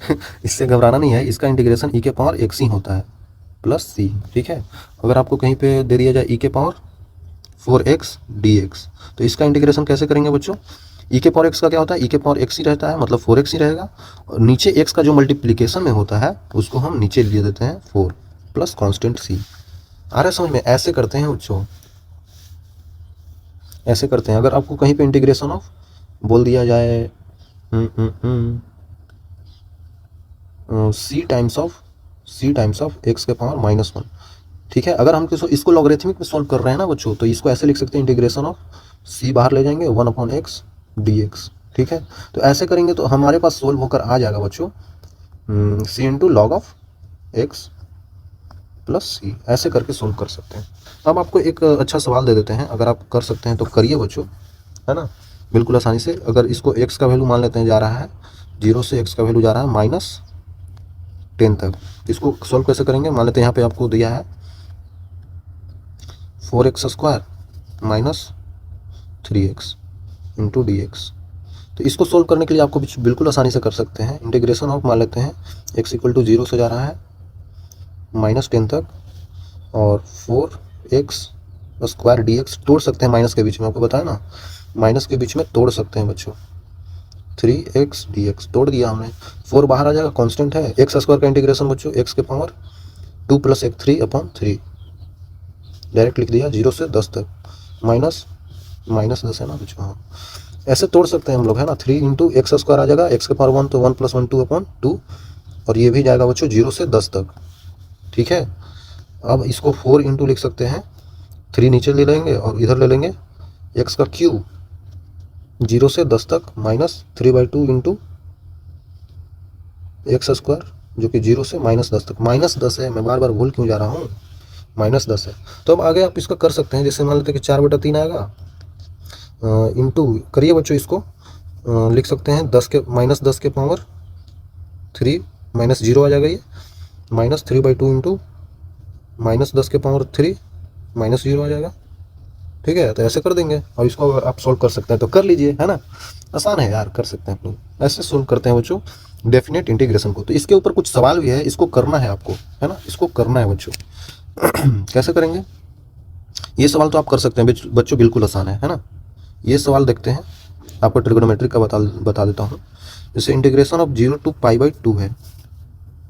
इससे घबराना नहीं है, इसका इंटीग्रेशन ई के पावर एक्स ही होता है प्लस सी, ठीक है। अगर आपको कहीं पे दे दिया जाए ई के पावर 4x dx, तो इसका इंटीग्रेशन कैसे करेंगे बच्चों। ई के पावर एक्स का क्या होता है, ई के पावर एक्स ही रहता है, मतलब 4x ही रहेगा, और नीचे एक्स का जो मल्टीप्लीकेशन में होता है उसको हम नीचे ले देते हैं 4 प्लस कॉन्स्टेंट सी। आ रहा है समझ में। ऐसे करते हैं बच्चों, ऐसे करते हैं। अगर आपको कहीं पे इंटीग्रेशन ऑफ बोल दिया जाए सी टाइम्स ऑफ एक्स के पावर -1, ठीक है। अगर हम इसको लॉगरिथमिक में सॉल्व कर रहे हैं ना बच्चों, तो इसको ऐसे लिख सकते हैं, इंटीग्रेशन ऑफ सी बाहर ले जाएंगे 1/x dx, ठीक है। तो ऐसे करेंगे तो हमारे पास सोल्व होकर आ जाएगा बच्चों C into log of X plus C. ऐसे करके सोल्व कर सकते हैं। अब आपको एक अच्छा सवाल दे देते हैं, अगर आप कर सकते हैं तो करिए बच्चों, है ना, बिल्कुल आसानी से। अगर इसको x का वैल्यू मान लेते हैं जा रहा है 0 से x का वैल्यू जा रहा है -10 तक, इसको सोल्व कैसे करेंगे। मान लेते हैं यहाँ पे आपको दिया है 4x square -3x into d x. तो इसको सोल्व करने के लिए आपको बिल्कुल आसानी से कर सकते हैं। इंटीग्रेशन ऑफ मान लेते हैं x इक्वल टू 0 से जा रहा है -10 तक, और 4x स्क्वायर डी एक्स तोड़ सकते हैं माइनस के बीच में, आपको बताया ना, माइनस के बीच में तोड़ सकते हैं बच्चों। 3x dx तोड़ दिया हमने, 4 बाहर आ जाएगा, कांस्टेंट है। एक्स स्क्वायर का इंटीग्रेशन बच्चों x के पावर 2 + 1 3/3, डायरेक्ट लिख दिया 0 से 10 तक, -10 है ना बच्चों, हाँ। ऐसे तोड़ सकते हैं हम लोग, है ना। 3 इंटू एक्स स्क्वायर आ जाएगा, x के पावर 1 तो 1 + 1 2/2, और ये भी जाएगा बच्चों 0 से 10 तक, ठीक है। अब इसको 4 इंटू लिख सकते हैं, 3 नीचे ले लेंगे और इधर ले लेंगे x का क्यूब 0 से 10 तक -3/2 इंटू एक्स स्क्वायर, जो कि 0 से -10 तक, -10 है, मैं बार बार भूल क्यों जा रहा हूँ, -10 है। तो अब आगे आप इसका कर सकते हैं, जैसे मान लेते हैं कि 4/3 आएगा, इंटू करिए बच्चों, इसको लिख सकते हैं 10 के -10 के पावर 3 -0 आ जाएगा, ये -3/2 इंटू -10 के पावर 3 -0 आ जाएगा, ठीक है। तो ऐसे कर देंगे, और इसको अगर आप सोल्व कर सकते हैं तो कर लीजिए, है ना। आसान है यार, कर सकते हैं आप लोग। ऐसे सोल्व करते हैं बच्चों डेफिनेट इंटीग्रेशन को। तो इसके ऊपर कुछ सवाल भी है, इसको करना है आपको, है ना, इसको करना है बच्चों। कैसे करेंगे ये सवाल, तो आप कर सकते हैं बच्चों, बिल्कुल आसान है ना। ये सवाल देखते हैं, आपको ट्रिग्नोमेट्री का बता देता हूँ। जैसे इंटीग्रेशन ऑफ 0 to π/2 है,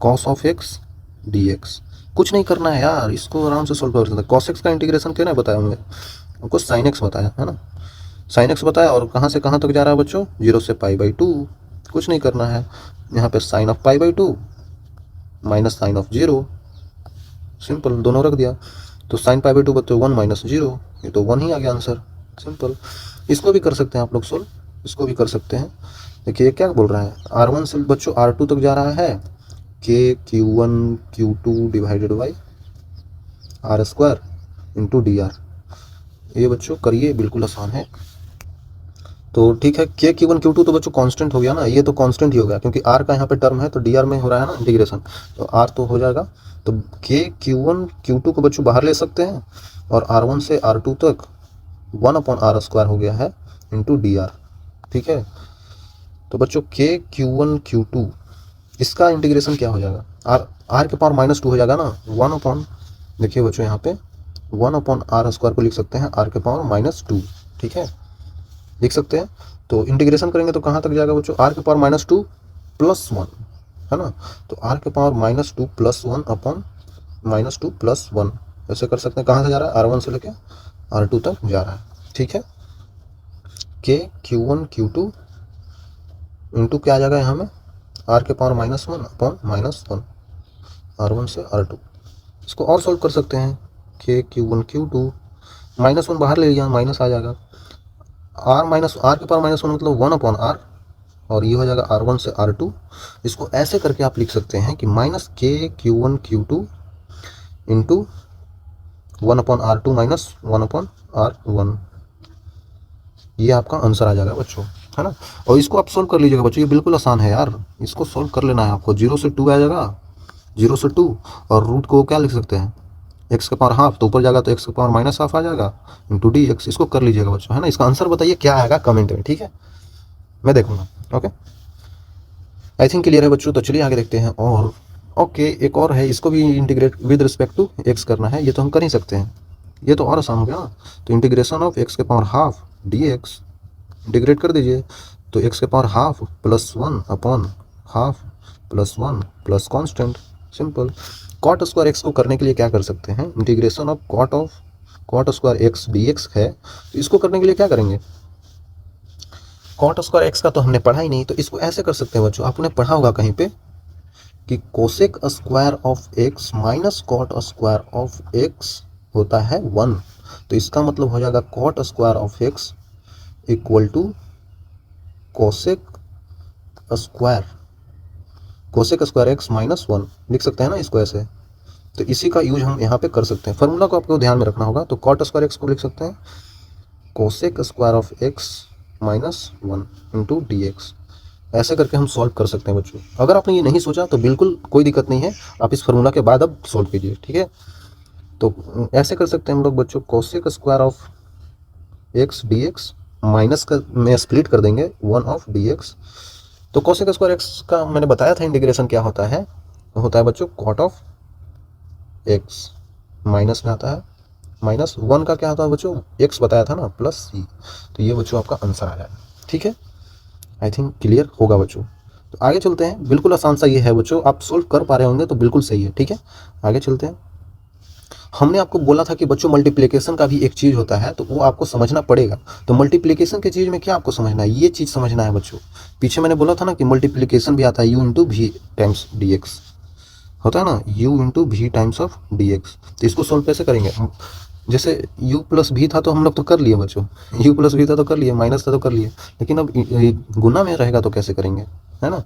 cos ऑफ x dx। कुछ नहीं करना है यार, इसको आराम से सोल्व कर सकते हैं। cos x का इंटीग्रेशन क्या नहीं बताया हमने, हमको sin x बताया, है ना, sin x बताया। और कहाँ से कहाँ तक जा रहा है बच्चों, 0 से π/2। कुछ नहीं करना है, यहाँ पे sin of π/2 minus sin of 0, simple, दोनों रख दिया। तो sin π/2 बच्चों 1 - 0, ये तो 1 ही आ गया आंसर, सिंपल। इसको भी कर सकते हैं आप लोग सोल्व, इसको भी कर सकते हैं। देखिए क्या बोल रहा है, R1 से बच्चों R2 तक जा रहा है, k q1 q2 divided by r square into D R. ये बच्चों करिए, बिल्कुल आसान है। तो ठीक है, k q1 q2 तो बच्चों कांस्टेंट हो गया ना, ये तो कांस्टेंट ही हो गया, क्योंकि r का यहाँ पे टर्म है, तो डी आर में हो रहा है ना इंटीग्रेशन, तो r तो हो जाएगा। तो k q1 q2 को बच्चों बाहर ले सकते हैं, और r1 से r2 तक 1/r² हो गया है इंटू डी आर, ठीक है। तो बच्चों k q1 q2 इसका इंटीग्रेशन क्या हो जाएगा, r के पावर -2 हो जाएगा ना, 1/, देखिए बच्चों यहाँ पे 1/r² को लिख सकते हैं r के पावर -2, ठीक है, लिख सकते हैं। तो इंटीग्रेशन करेंगे तो कहाँ तक जाएगा बच्चों, r के पावर -2 + 1, है ना। तो r के पावर -2 + 1/r² -2 + 1 ऐसे कर सकते हैं। कहाँ से जा रहा है? R1 से लेके R2 तक जा रहा है, ठीक है। K Q1 Q2 इंटू क्या आ जाएगा यहाँ में, R के पावर -1 अपॉन -1 R1 से R2। इसको और सॉल्व कर सकते हैं, K Q1 Q2 -1 बाहर ले लिया, माइनस आ जाएगा, R के पावर -1 मतलब 1 अपॉन R, और ये हो जाएगा R1 से R2। इसको ऐसे करके आप लिख सकते हैं कि -K Q1 Q2 into 1 upon R2 -1 upon R1। ये आपका आंसर आ जाएगा बच्चों, है ना। और इसको आप सोल्व कर लीजिएगा बच्चों, ये बिल्कुल आसान है यार, इसको सोल्व कर लेना है आपको। 0 से 2 आ जाएगा, 0 से 2, और रूट को क्या लिख सकते हैं, एक्स के पावर हाफ, तो ऊपर जाएगा तो एक्स के पावर -हाफ आ जाएगा इंटू डी एक्स। इसको कर लीजिएगा बच्चों, है ना। इसका आंसर बताइए क्या आएगा कमेंट में, ठीक है, मैं देखूंगा। ओके, आई थिंक क्लियर है बच्चों, तो चलिए आगे देखते हैं। और ओके, एक और है, इसको भी integrate with respect to x करना है, ये तो हम कर ही सकते हैं, ये तो और आसान हो गया ना। तो इंटीग्रेशन ऑफ एक्स के power half d x integrate कर दीजिए, तो एक्स के power half +1 upon half +1 plus constant, simple. Cot square x को करने के लिए क्या कर सकते हैं, integration of cot square x D x है, तो इसको करने के लिए क्या करेंगे, कॉट स्क्वायर एक्स का तो हमने पढ़ा ही नहीं, तो इसको ऐसे कर सकते हैं बच्चों, आपने पढ़ा होगा कहीं पे कि cosec square of x minus cot square of x होता है 1। तो इसका मतलब हो जाएगा cot square of x equal to cosec square x -1 लिख सकते हैं ना इसको ऐसे। तो इसी का यूज हम यहाँ पे कर सकते हैं, फार्मूला को आपको ध्यान में रखना होगा। तो कॉट स्क्वायर एक्स को लिख सकते हैं cosec square of x -1 into d x. ऐसे करके हम सॉल्व कर सकते हैं बच्चों। अगर आपने ये नहीं सोचा तो बिल्कुल कोई दिक्कत नहीं है, आप इस फार्मूला के बाद अब सॉल्व कीजिए, ठीक है। तो ऐसे कर सकते हैं हम लोग बच्चों, cosec square of x D x minus का में स्प्लिट कर देंगे 1 ऑफ डी एक्स। तो कोसेक स्क्वायर एक्स का मैंने बताया था इंटीग्रेशन क्या होता है, होता है बच्चों कॉट ऑफ एक्स, माइनस में आता है -1 का क्या होता है बच्चों, एक्स बताया था ना प्लस सी। तो ये बच्चों आपका आंसर आ जाएगा, ठीक है। आई थिंक क्लियर होगा बच्चों। तो आगे चलते हैं, बिल्कुल आसान सा ये है बच्चों, आप सोल्व कर पा रहे होंगे तो बिल्कुल सही है, ठीक है। आगे चलते हैं। हमने आपको बोला था कि बच्चों मल्टीप्लिकेशन का भी एक चीज़ होता है, तो वो आपको समझना पड़ेगा। तो मल्टीप्लिकेशन की चीज़ में क्या आपको समझना है, ये चीज़ समझना है बच्चों। पीछे मैंने बोला था ना कि मल्टीप्लिकेशन भी आता है u into v times d x, होता है ना, u into v times of d x. तो इसको सोल्व कैसे करेंगे, जैसे u प्लस भी था तो हम लोग तो कर लिए बच्चों, u प्लस भी था तो कर लिए, माइनस था तो कर लिए, लेकिन अब गुना में रहेगा तो कैसे करेंगे, है ना।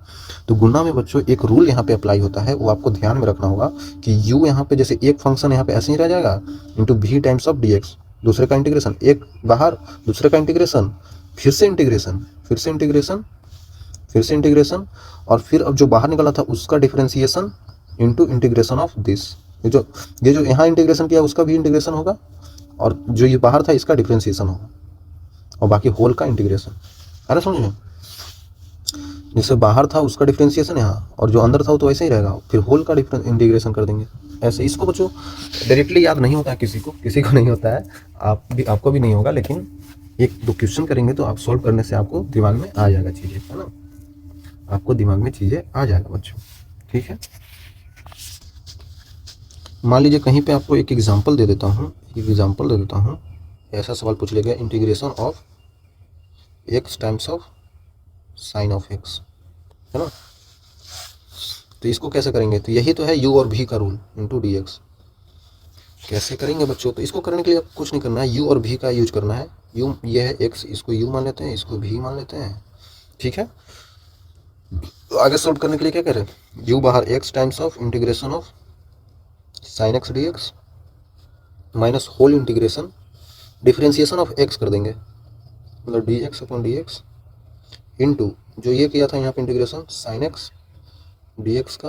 तो गुना में बच्चों एक रूल यहाँ पे अप्लाई होता है, वो आपको ध्यान में रखना होगा कि u यहाँ पे जैसे एक फंक्शन यहाँ पे ऐसे ही रह जाएगा into v times of d x, दूसरे का इंटीग्रेशन, एक बाहर दूसरे का इंटीग्रेशन, फिर से इंटीग्रेशन, फिर से इंटीग्रेशन, फिर से इंटीग्रेशन, और फिर अब जो बाहर निकला था उसका differentiation into integration of this. ये जो यहाँ इंटीग्रेशन किया उसका भी इंटीग्रेशन होगा, और जो ये बाहर था इसका डिफरेंशिएशन होगा, और बाकी होल का इंटीग्रेशन। अरे समझे, जैसे बाहर था उसका डिफरेंशिएशन यहाँ, और जो अंदर था वो तो ऐसे ही रहेगा, फिर होल का इंटीग्रेशन कर देंगे ऐसे। इसको बच्चों डायरेक्टली याद नहीं होता है, किसी को नहीं होता है, आपको भी नहीं होगा, लेकिन एक दो क्वेश्चन करेंगे तो आप सॉल्व करने से आपको दिमाग में आ जाएगा चीज़ें, है ना, आपको दिमाग में चीज़ें आ जाएगा बच्चों, ठीक है। मान लीजिए कहीं पे आपको एक एग्जांपल दे देता हूँ, ऐसा सवाल पूछ लिया गया, integration of x times of sine of x, है ना। तो इसको कैसे करेंगे, तो यही तो है u और v का रूल इंटू डी एक्स। कैसे करेंगे बच्चों, तो इसको करने के लिए कुछ नहीं करना है, u और v का यूज करना है। u ये है x, इसको u मान लेते हैं, इसको v मान लेते हैं, ठीक है। तो आगे सॉल्व करने के लिए क्या करें, u बाहर x times of integration of sine x D x minus whole integration differentiation of x कर देंगे, मतलब d x upon d x into जो ये किया था यहाँ पे integration sine x D x का,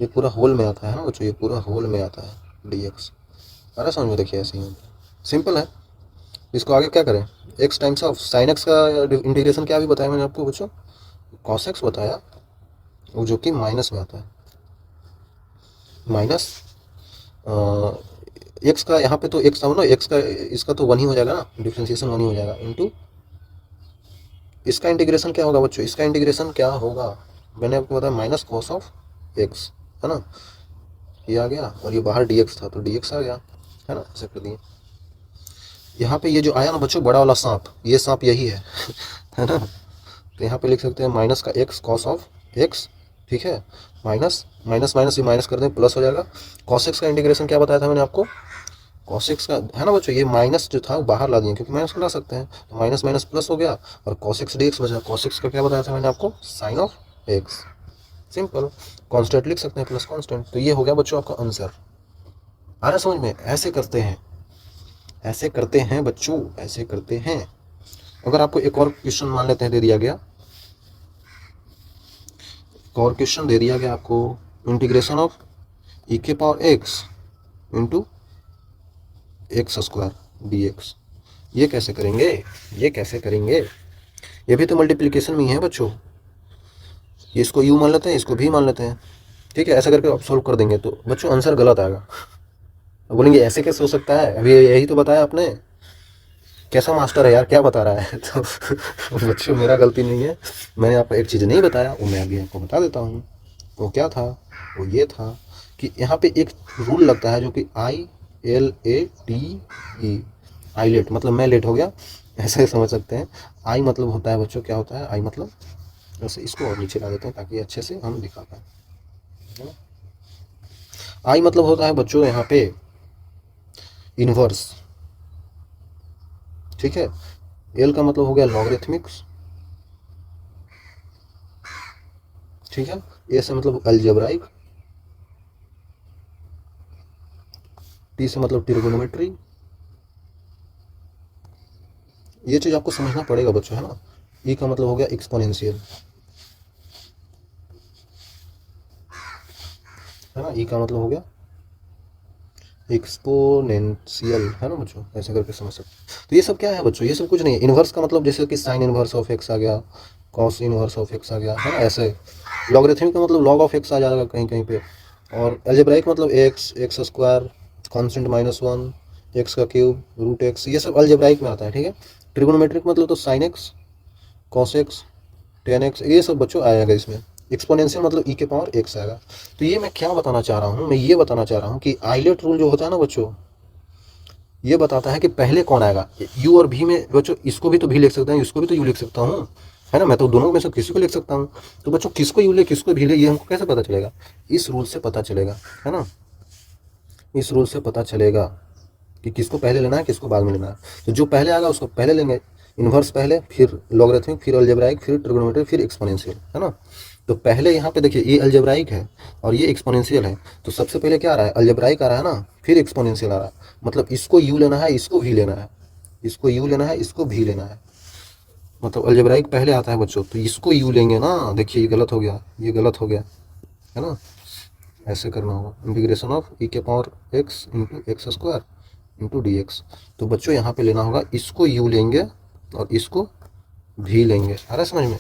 ये पूरा होल में आता है ना बच्चों, ये पूरा होल में आता है डी एक्स। अरे समझ में, देखिए ऐसे ही सिंपल है। इसको आगे क्या करें, x times of sine x का इंटीग्रेशन क्या भी बताया मैंने आपको बच्चों, कॉस एक्स बताया, वो जो कि माइनस में आता है, माइनस एक्स का, यहाँ पे तो एक्स था ना, एक्स का इसका तो 1 ही हो जाएगा ना, डिफ्रेंशिएशन 1 ही हो जाएगा, इंटू इसका इंटीग्रेशन क्या होगा बच्चों, इसका इंटीग्रेशन क्या होगा, मैंने आपको बताया माइनस कॉस ऑफ एक्स, है ना, ये आ गया और ये बाहर dx था तो dx आ गया, है ना, ऐसे कर दिए। यहाँ पे ये जो आया ना बच्चों बड़ा वाला सांप, ये सांप यही है है ना। तो यहाँ पे लिख सकते हैं माइनस का एक्स कॉस ऑफ एक्स, ठीक है, माइनस माइनस माइनस ये माइनस कर दें प्लस हो जाएगा। कॉस एक्स का इंटीग्रेशन क्या बताया था मैंने आपको, कॉस एक्स का, है ना बच्चों, ये माइनस जो था वो बाहर ला दिए क्योंकि माइनस ला सकते हैं, तो माइनस माइनस प्लस हो गया और कॉस एक्स डी एक्स बचा। कॉस एक्स का क्या बताया था मैंने आपको, sine of x, simple, constant लिख सकते हैं प्लस कॉन्स्टेंट। तो ये हो गया बच्चों आपका आंसर। आ रहा समझ में, ऐसे करते हैं, ऐसे करते हैं बच्चों, ऐसे करते हैं। अगर आपको एक और क्वेश्चन मान लेते हैं दे दिया गया, एक और क्वेश्चन दे दिया गया आपको, इंटीग्रेशन ऑफ ई के power x into x square D x, ये कैसे करेंगे, ये कैसे करेंगे, ये भी तो मल्टीप्लिकेशन में ही है बच्चों। ये इसको यू मान लेते हैं, इसको भी मान लेते हैं, ठीक है, ऐसा करके आप सोल्व कर देंगे तो बच्चों आंसर गलत आएगा। बोलेंगे ऐसे कैसे हो सकता है, अभी यही तो बताया आपने, कैसा मास्टर है यार, क्या बता रहा है तो बच्चों मेरा गलती नहीं है, मैंने आपको एक चीज़ नहीं बताया वो मैं अभी आपको बता देता हूँ। वो क्या था, वो ये था कि यहाँ पे एक रूल लगता है जो कि ILATE, आईलेट मतलब मैं लेट हो गया, ऐसे समझ सकते हैं। आई मतलब होता है बच्चों, क्या होता है आई मतलब, वैसे इसको और नीचे ला देते हैं ताकि अच्छे से हम दिखा पाए। आई मतलब होता है बच्चों यहाँ पे इनवर्स, ठीक है। एल का मतलब हो गया लॉगरिथमिक्स, ठीक है। ए से मतलब अलजेब्राइक, टी से मतलब ट्रिगोनोमेट्री। ये चीज आपको समझना पड़ेगा बच्चों, है ना। ई का मतलब हो गया एक्सपोनेंशियल, है ना, ई का मतलब हो गया एक्सपोनेंशियल, है ना बच्चों, ऐसे करके समझ सकते। तो ये सब क्या है बच्चों, ये सब कुछ नहीं है। इनवर्स का मतलब जैसे कि साइन इनवर्स ऑफ एक्स आ गया, कॉस इनवर्स ऑफ एक्स आ गया, है ना, ऐसे। लॉगरिथमिक का मतलब लॉग ऑफ एक्स आ जाएगा कहीं कहीं पे। और अलजेब्राइक मतलब x, x square, constant -1, x का क्यूब, रूट एक्स, ये सब अलजेब्राइक में आता है, ठीक है। ट्रिगोनोमेट्रिक मतलब तो sine x, cos x, ten x, ये सब बच्चों आएगा इसमें। एक्सपोनेंशियल मतलब ई के पावर एक्स आएगा। तो ये मैं क्या बताना चाह रहा हूँ, मैं ये बताना चाह रहा हूँ कि आइलेट रूल जो होता है ना बच्चों, ये बताता है कि पहले कौन आएगा। यू और भी में बच्चों, इसको भी तो भी लिख सकते हैं, इसको भी तो यू लिख सकता हूँ, है ना, मैं तो दोनों में से किसी को लिख सकता हूँ। तो बच्चों किसको यू ले किसको भी ले, ये हमको कैसे पता चलेगा, इस रूल से पता चलेगा, है ना, इस रूल से पता चलेगा कि किसको पहले लेना है किसको बाद में लेना है। तो जो पहले आएगा उसको पहले लेंगे, इन्वर्स पहले, फिर लॉगरिथमिक, फिर अलजेब्राइक, फिर ट्रिगोनोमेट्रिक, फिर एक्सपोनेंशियल, है ना। तो पहले यहाँ पे देखिए ये अलजेब्राइक है और ये एक्सपोनेंशियल है, तो सबसे पहले क्या आ रहा है, अलजेब्राइक आ रहा है ना, फिर एक्सपोनेंशियल आ रहा है। मतलब इसको यू लेना है, इसको भी लेना है, इसको यू लेना है, इसको भी लेना है। मतलब अलजेब्राइक पहले आता है बच्चों, तो इसको यू लेंगे ना, देखिए ये गलत हो गया, ये गलत हो गया, है ना। ऐसे करना होगा, इंटीग्रेशन ऑफ ई के power x into x square into d x. तो बच्चों यहाँ पे लेना होगा, इसको यू लेंगे और इसको भी लेंगे, आ रहा है समझ में,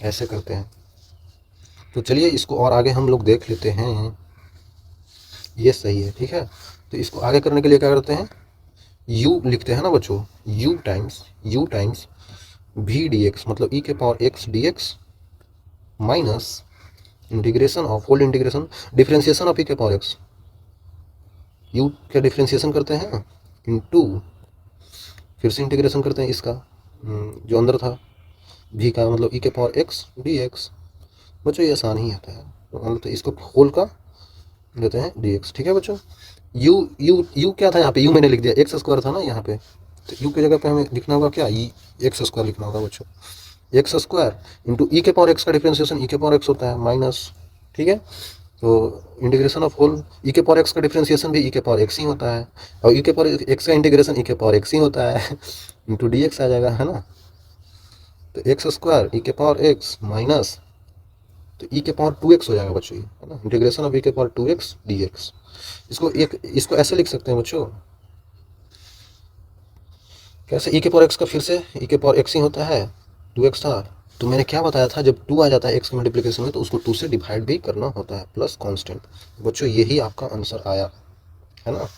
ऐसे करते हैं। तो चलिए इसको और आगे हम लोग देख लेते हैं, ये सही है, ठीक है। तो इसको आगे करने के लिए क्या करते हैं, u लिखते हैं ना बच्चों, u times V D X, मतलब ई के power X D x minus integration of, whole integration, differentiation of E के पावर एक्स, u का डिफ्रेंसिएशन करते हैं इंटू, फिर से इंटीग्रेशन करते हैं इसका जो अंदर था, भी का मतलब ई के पावर एक्स डी एक्स। बच्चों ये आसान ही आता है, तो इसको होल का देते हैं डी एक्स, ठीक है बच्चों। यू यू यू क्या था यहाँ पे, यू मैंने लिख दिया, एक्स स्क्वायर था ना यहाँ पे, तो यू की जगह पे हमें लिखना होगा क्या, ई एक्स स्क्वायर लिखना होगा बच्चों, एक्स स्क्वायर इंटू ई के पावर एक्स का डिफ्रेंसिएशन ई के पावर एक्स होता है माइनस, ठीक है। तो इंटीग्रेशन ऑफ होल ई के पावर एक्स का डिफ्रेंसिएशन भी ई के पावर एक्स ही होता है, और ई के पावर एक्स का इंटीग्रेशन ई के पावर एक्स ही होता है इंटू डी एक्स आ जाएगा, है ना। तो एक्स स्क्वायर ई के पावर एक्स माइनस, तो ई के पावर 2x हो जाएगा बच्चों, ये है ना, इंटीग्रेशन ऑफ ई के पावर 2x dx। इसको ऐसे लिख सकते हैं बच्चों, कैसे, ई के पावर x का फिर से ई के पावर x ही होता है, 2x था, तो मैंने क्या बताया था, जब 2 आ जाता है x के मल्टीप्लिकेशन में तो उसको 2 से डिवाइड भी करना होता है, प्लस कांस्टेंट। बच्चों यही आपका आंसर आया, है ना,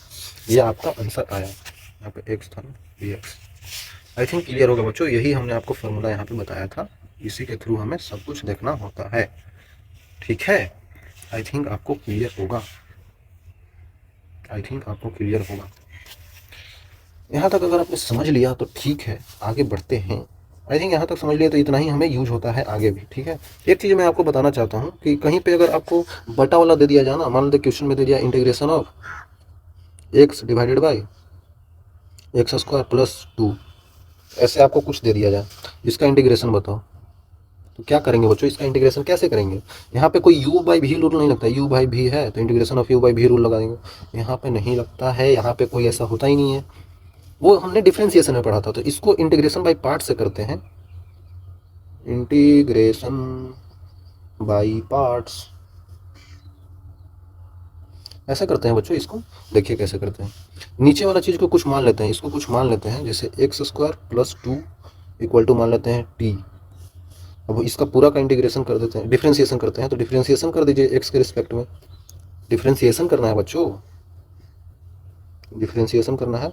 ये आपका आंसर आया, यहाँ पे x था ना dx। आई थिंक क्लियर होगा बच्चों, यही हमने आपको फॉर्मूला यहाँ पे बताया था, इसी के थ्रू हमें सब कुछ देखना होता है, ठीक है। आई थिंक आपको क्लियर होगा। आई थिंक आपको क्लियर होगा। यहाँ तक अगर आपने समझ लिया तो ठीक है, आगे बढ़ते हैं। आई थिंक यहाँ तक समझ लिया तो इतना ही हमें यूज होता है आगे भी, ठीक है। एक चीज़ मैं आपको बताना चाहता हूँ कि कहीं पे अगर आपको बटा वाला दे दिया जाए ना, मान लो क्वेश्चन में दे दिया integration of x divided by x square plus 2, ऐसे आपको कुछ दे दिया जाए, इसका इंटीग्रेशन बताओ, तो क्या करेंगे बच्चों, इसका इंटीग्रेशन कैसे करेंगे। यहाँ पे कोई u बाई भी रूल नहीं लगता है, u बाई भी है तो इंटीग्रेशन ऑफ u बाई भी रूल लगा देंगे, यहाँ पे नहीं लगता है, यहाँ पे कोई ऐसा होता ही नहीं है। वो हमने डिफरेंशिएशन में पढ़ा था, तो इसको इंटीग्रेशन बाई पार्ट से करते हैं, इंटीग्रेशन बाई पार्ट्स ऐसा करते हैं बच्चों। इसको देखिए कैसे करते हैं, नीचे वाला चीज़ को कुछ मान लेते हैं, इसको कुछ मान लेते हैं, जैसे x square plus 2 equal to मान लेते हैं टी। अब इसका पूरा का इंटीग्रेशन कर देते हैं, डिफरेंशिएशन करते हैं, तो डिफरेंशिएशन कर दीजिए एक्स के रिस्पेक्ट में, डिफरेंशिएशन करना है बच्चों, डिफरेंशिएशन करना है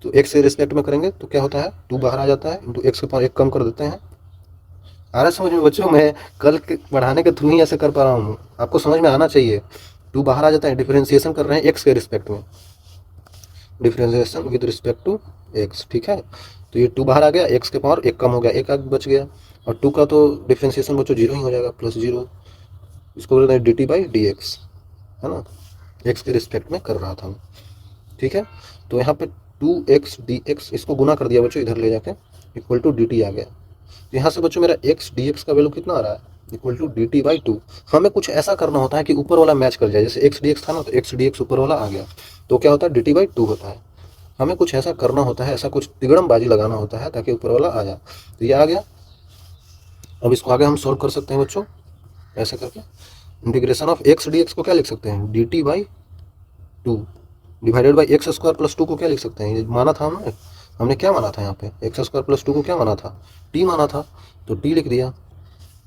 तो एक्स के रिस्पेक्ट में करेंगे तो क्या होता है, 2 बाहर आ जाता है, इंटू एक्स के पावर 1 कम कर देते हैं। आ रहा है समझ में बच्चों, मैं कल के पढ़ाने के थ्रू ही ऐसे कर पा रहा हूँ, आपको समझ में आना चाहिए। 2 बाहर आ जाता है, डिफरेंशिएशन कर रहे हैं एक्स के रिस्पेक्ट में, differentiation with respect to x, ठीक है। तो ये 2 बाहर आ गया, एक्स के पावर 1 कम हो गया, 1 बच गया, और 2 का तो डिफरेंशिएशन बच्चों 0 ही हो जाएगा, प्लस 0, इसको बोलते हैं D T by D x, है ना, एक्स के रिस्पेक्ट में कर रहा था मैं, ठीक है। तो यहाँ पे 2x dx इसको गुना कर दिया बच्चों, इधर ले जाके इक्वल टू dt आ गया। तो यहाँ से बच्चों मेरा x dx का वैल्यू कितना आ रहा है, इक्वल टू dt बाई 2। हमें कुछ ऐसा करना होता है कि ऊपर वाला मैच कर जाए, जैसे x dx था ना, तो x dx ऊपर वाला आ गया, तो क्या होता है dt बाई 2 होता है। हमें कुछ ऐसा करना होता है, ऐसा कुछ तिगड़मबाजी लगाना होता है ताकि ऊपर वाला आ जाए। तो ये आ गया। अब इसको आगे हम सॉल्व कर सकते हैं बच्चों, ऐसे करके इंटीग्रेशन ऑफ x dx को क्या लिख सकते हैं, dt by 2 divided by x square plus 2 को क्या लिख सकते हैं, ये माना था हमने क्या माना था यहाँ पे, एक्स स्क्वायर प्लस 2 को क्या माना था, टी माना था, तो टी लिख दिया,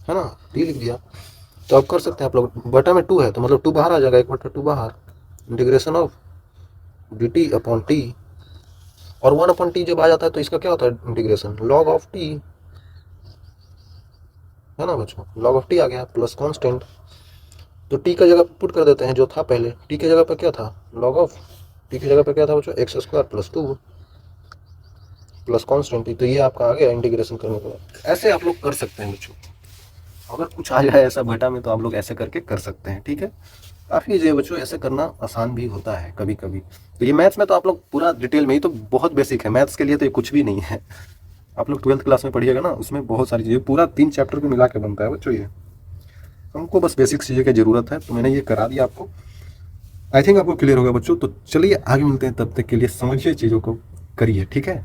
है ना, टी लिख दिया। तो अब कर सकते हैं आप लोग, बटा में 2 है तो मतलब 2 बाहर आ जाएगा, 1/2 बाहर, integration of D T upon T, और 1 अपॉन टी जब आ जाता है तो इसका क्या होता है इंटीग्रेशन, लॉग ऑफ टी, है ना बच्चों, लॉग ऑफ टी आ गया प्लस कॉन्स्टेंट। तो टी का जगह पुट कर देते हैं जो था पहले, टी की जगह पर क्या था, लॉग ऑफ टी की जगह पर क्या था बच्चों, x square plus 2 plus constant. तो ये आपका आ गया इंटीग्रेशन करने के बाद। ऐसे आप लोग कर सकते हैं बच्चों, अगर कुछ आ जाए ऐसा बटा में तो आप लोग ऐसे करके कर सकते हैं, ठीक है। काफ़ी जो बच्चों ऐसे करना आसान भी होता है कभी कभी। तो ये मैथ्स में तो आप लोग पूरा डिटेल में ही, तो बहुत बेसिक है मैथ्स के लिए, तो ये कुछ भी नहीं है। आप लोग 12th क्लास में पढ़िएगा ना, उसमें बहुत सारी चीज़ें, पूरा 3 चैप्टर को मिला के बनता है बच्चों। ये हमको बस बेसिक चीज़ें की ज़रूरत है, तो मैंने ये करा दिया आपको। आई थिंक आपको क्लियर होगा बच्चों। तो चलिए आगे मिलते हैं, तब तक के लिए समझिए चीज़ों को, करिए, ठीक है।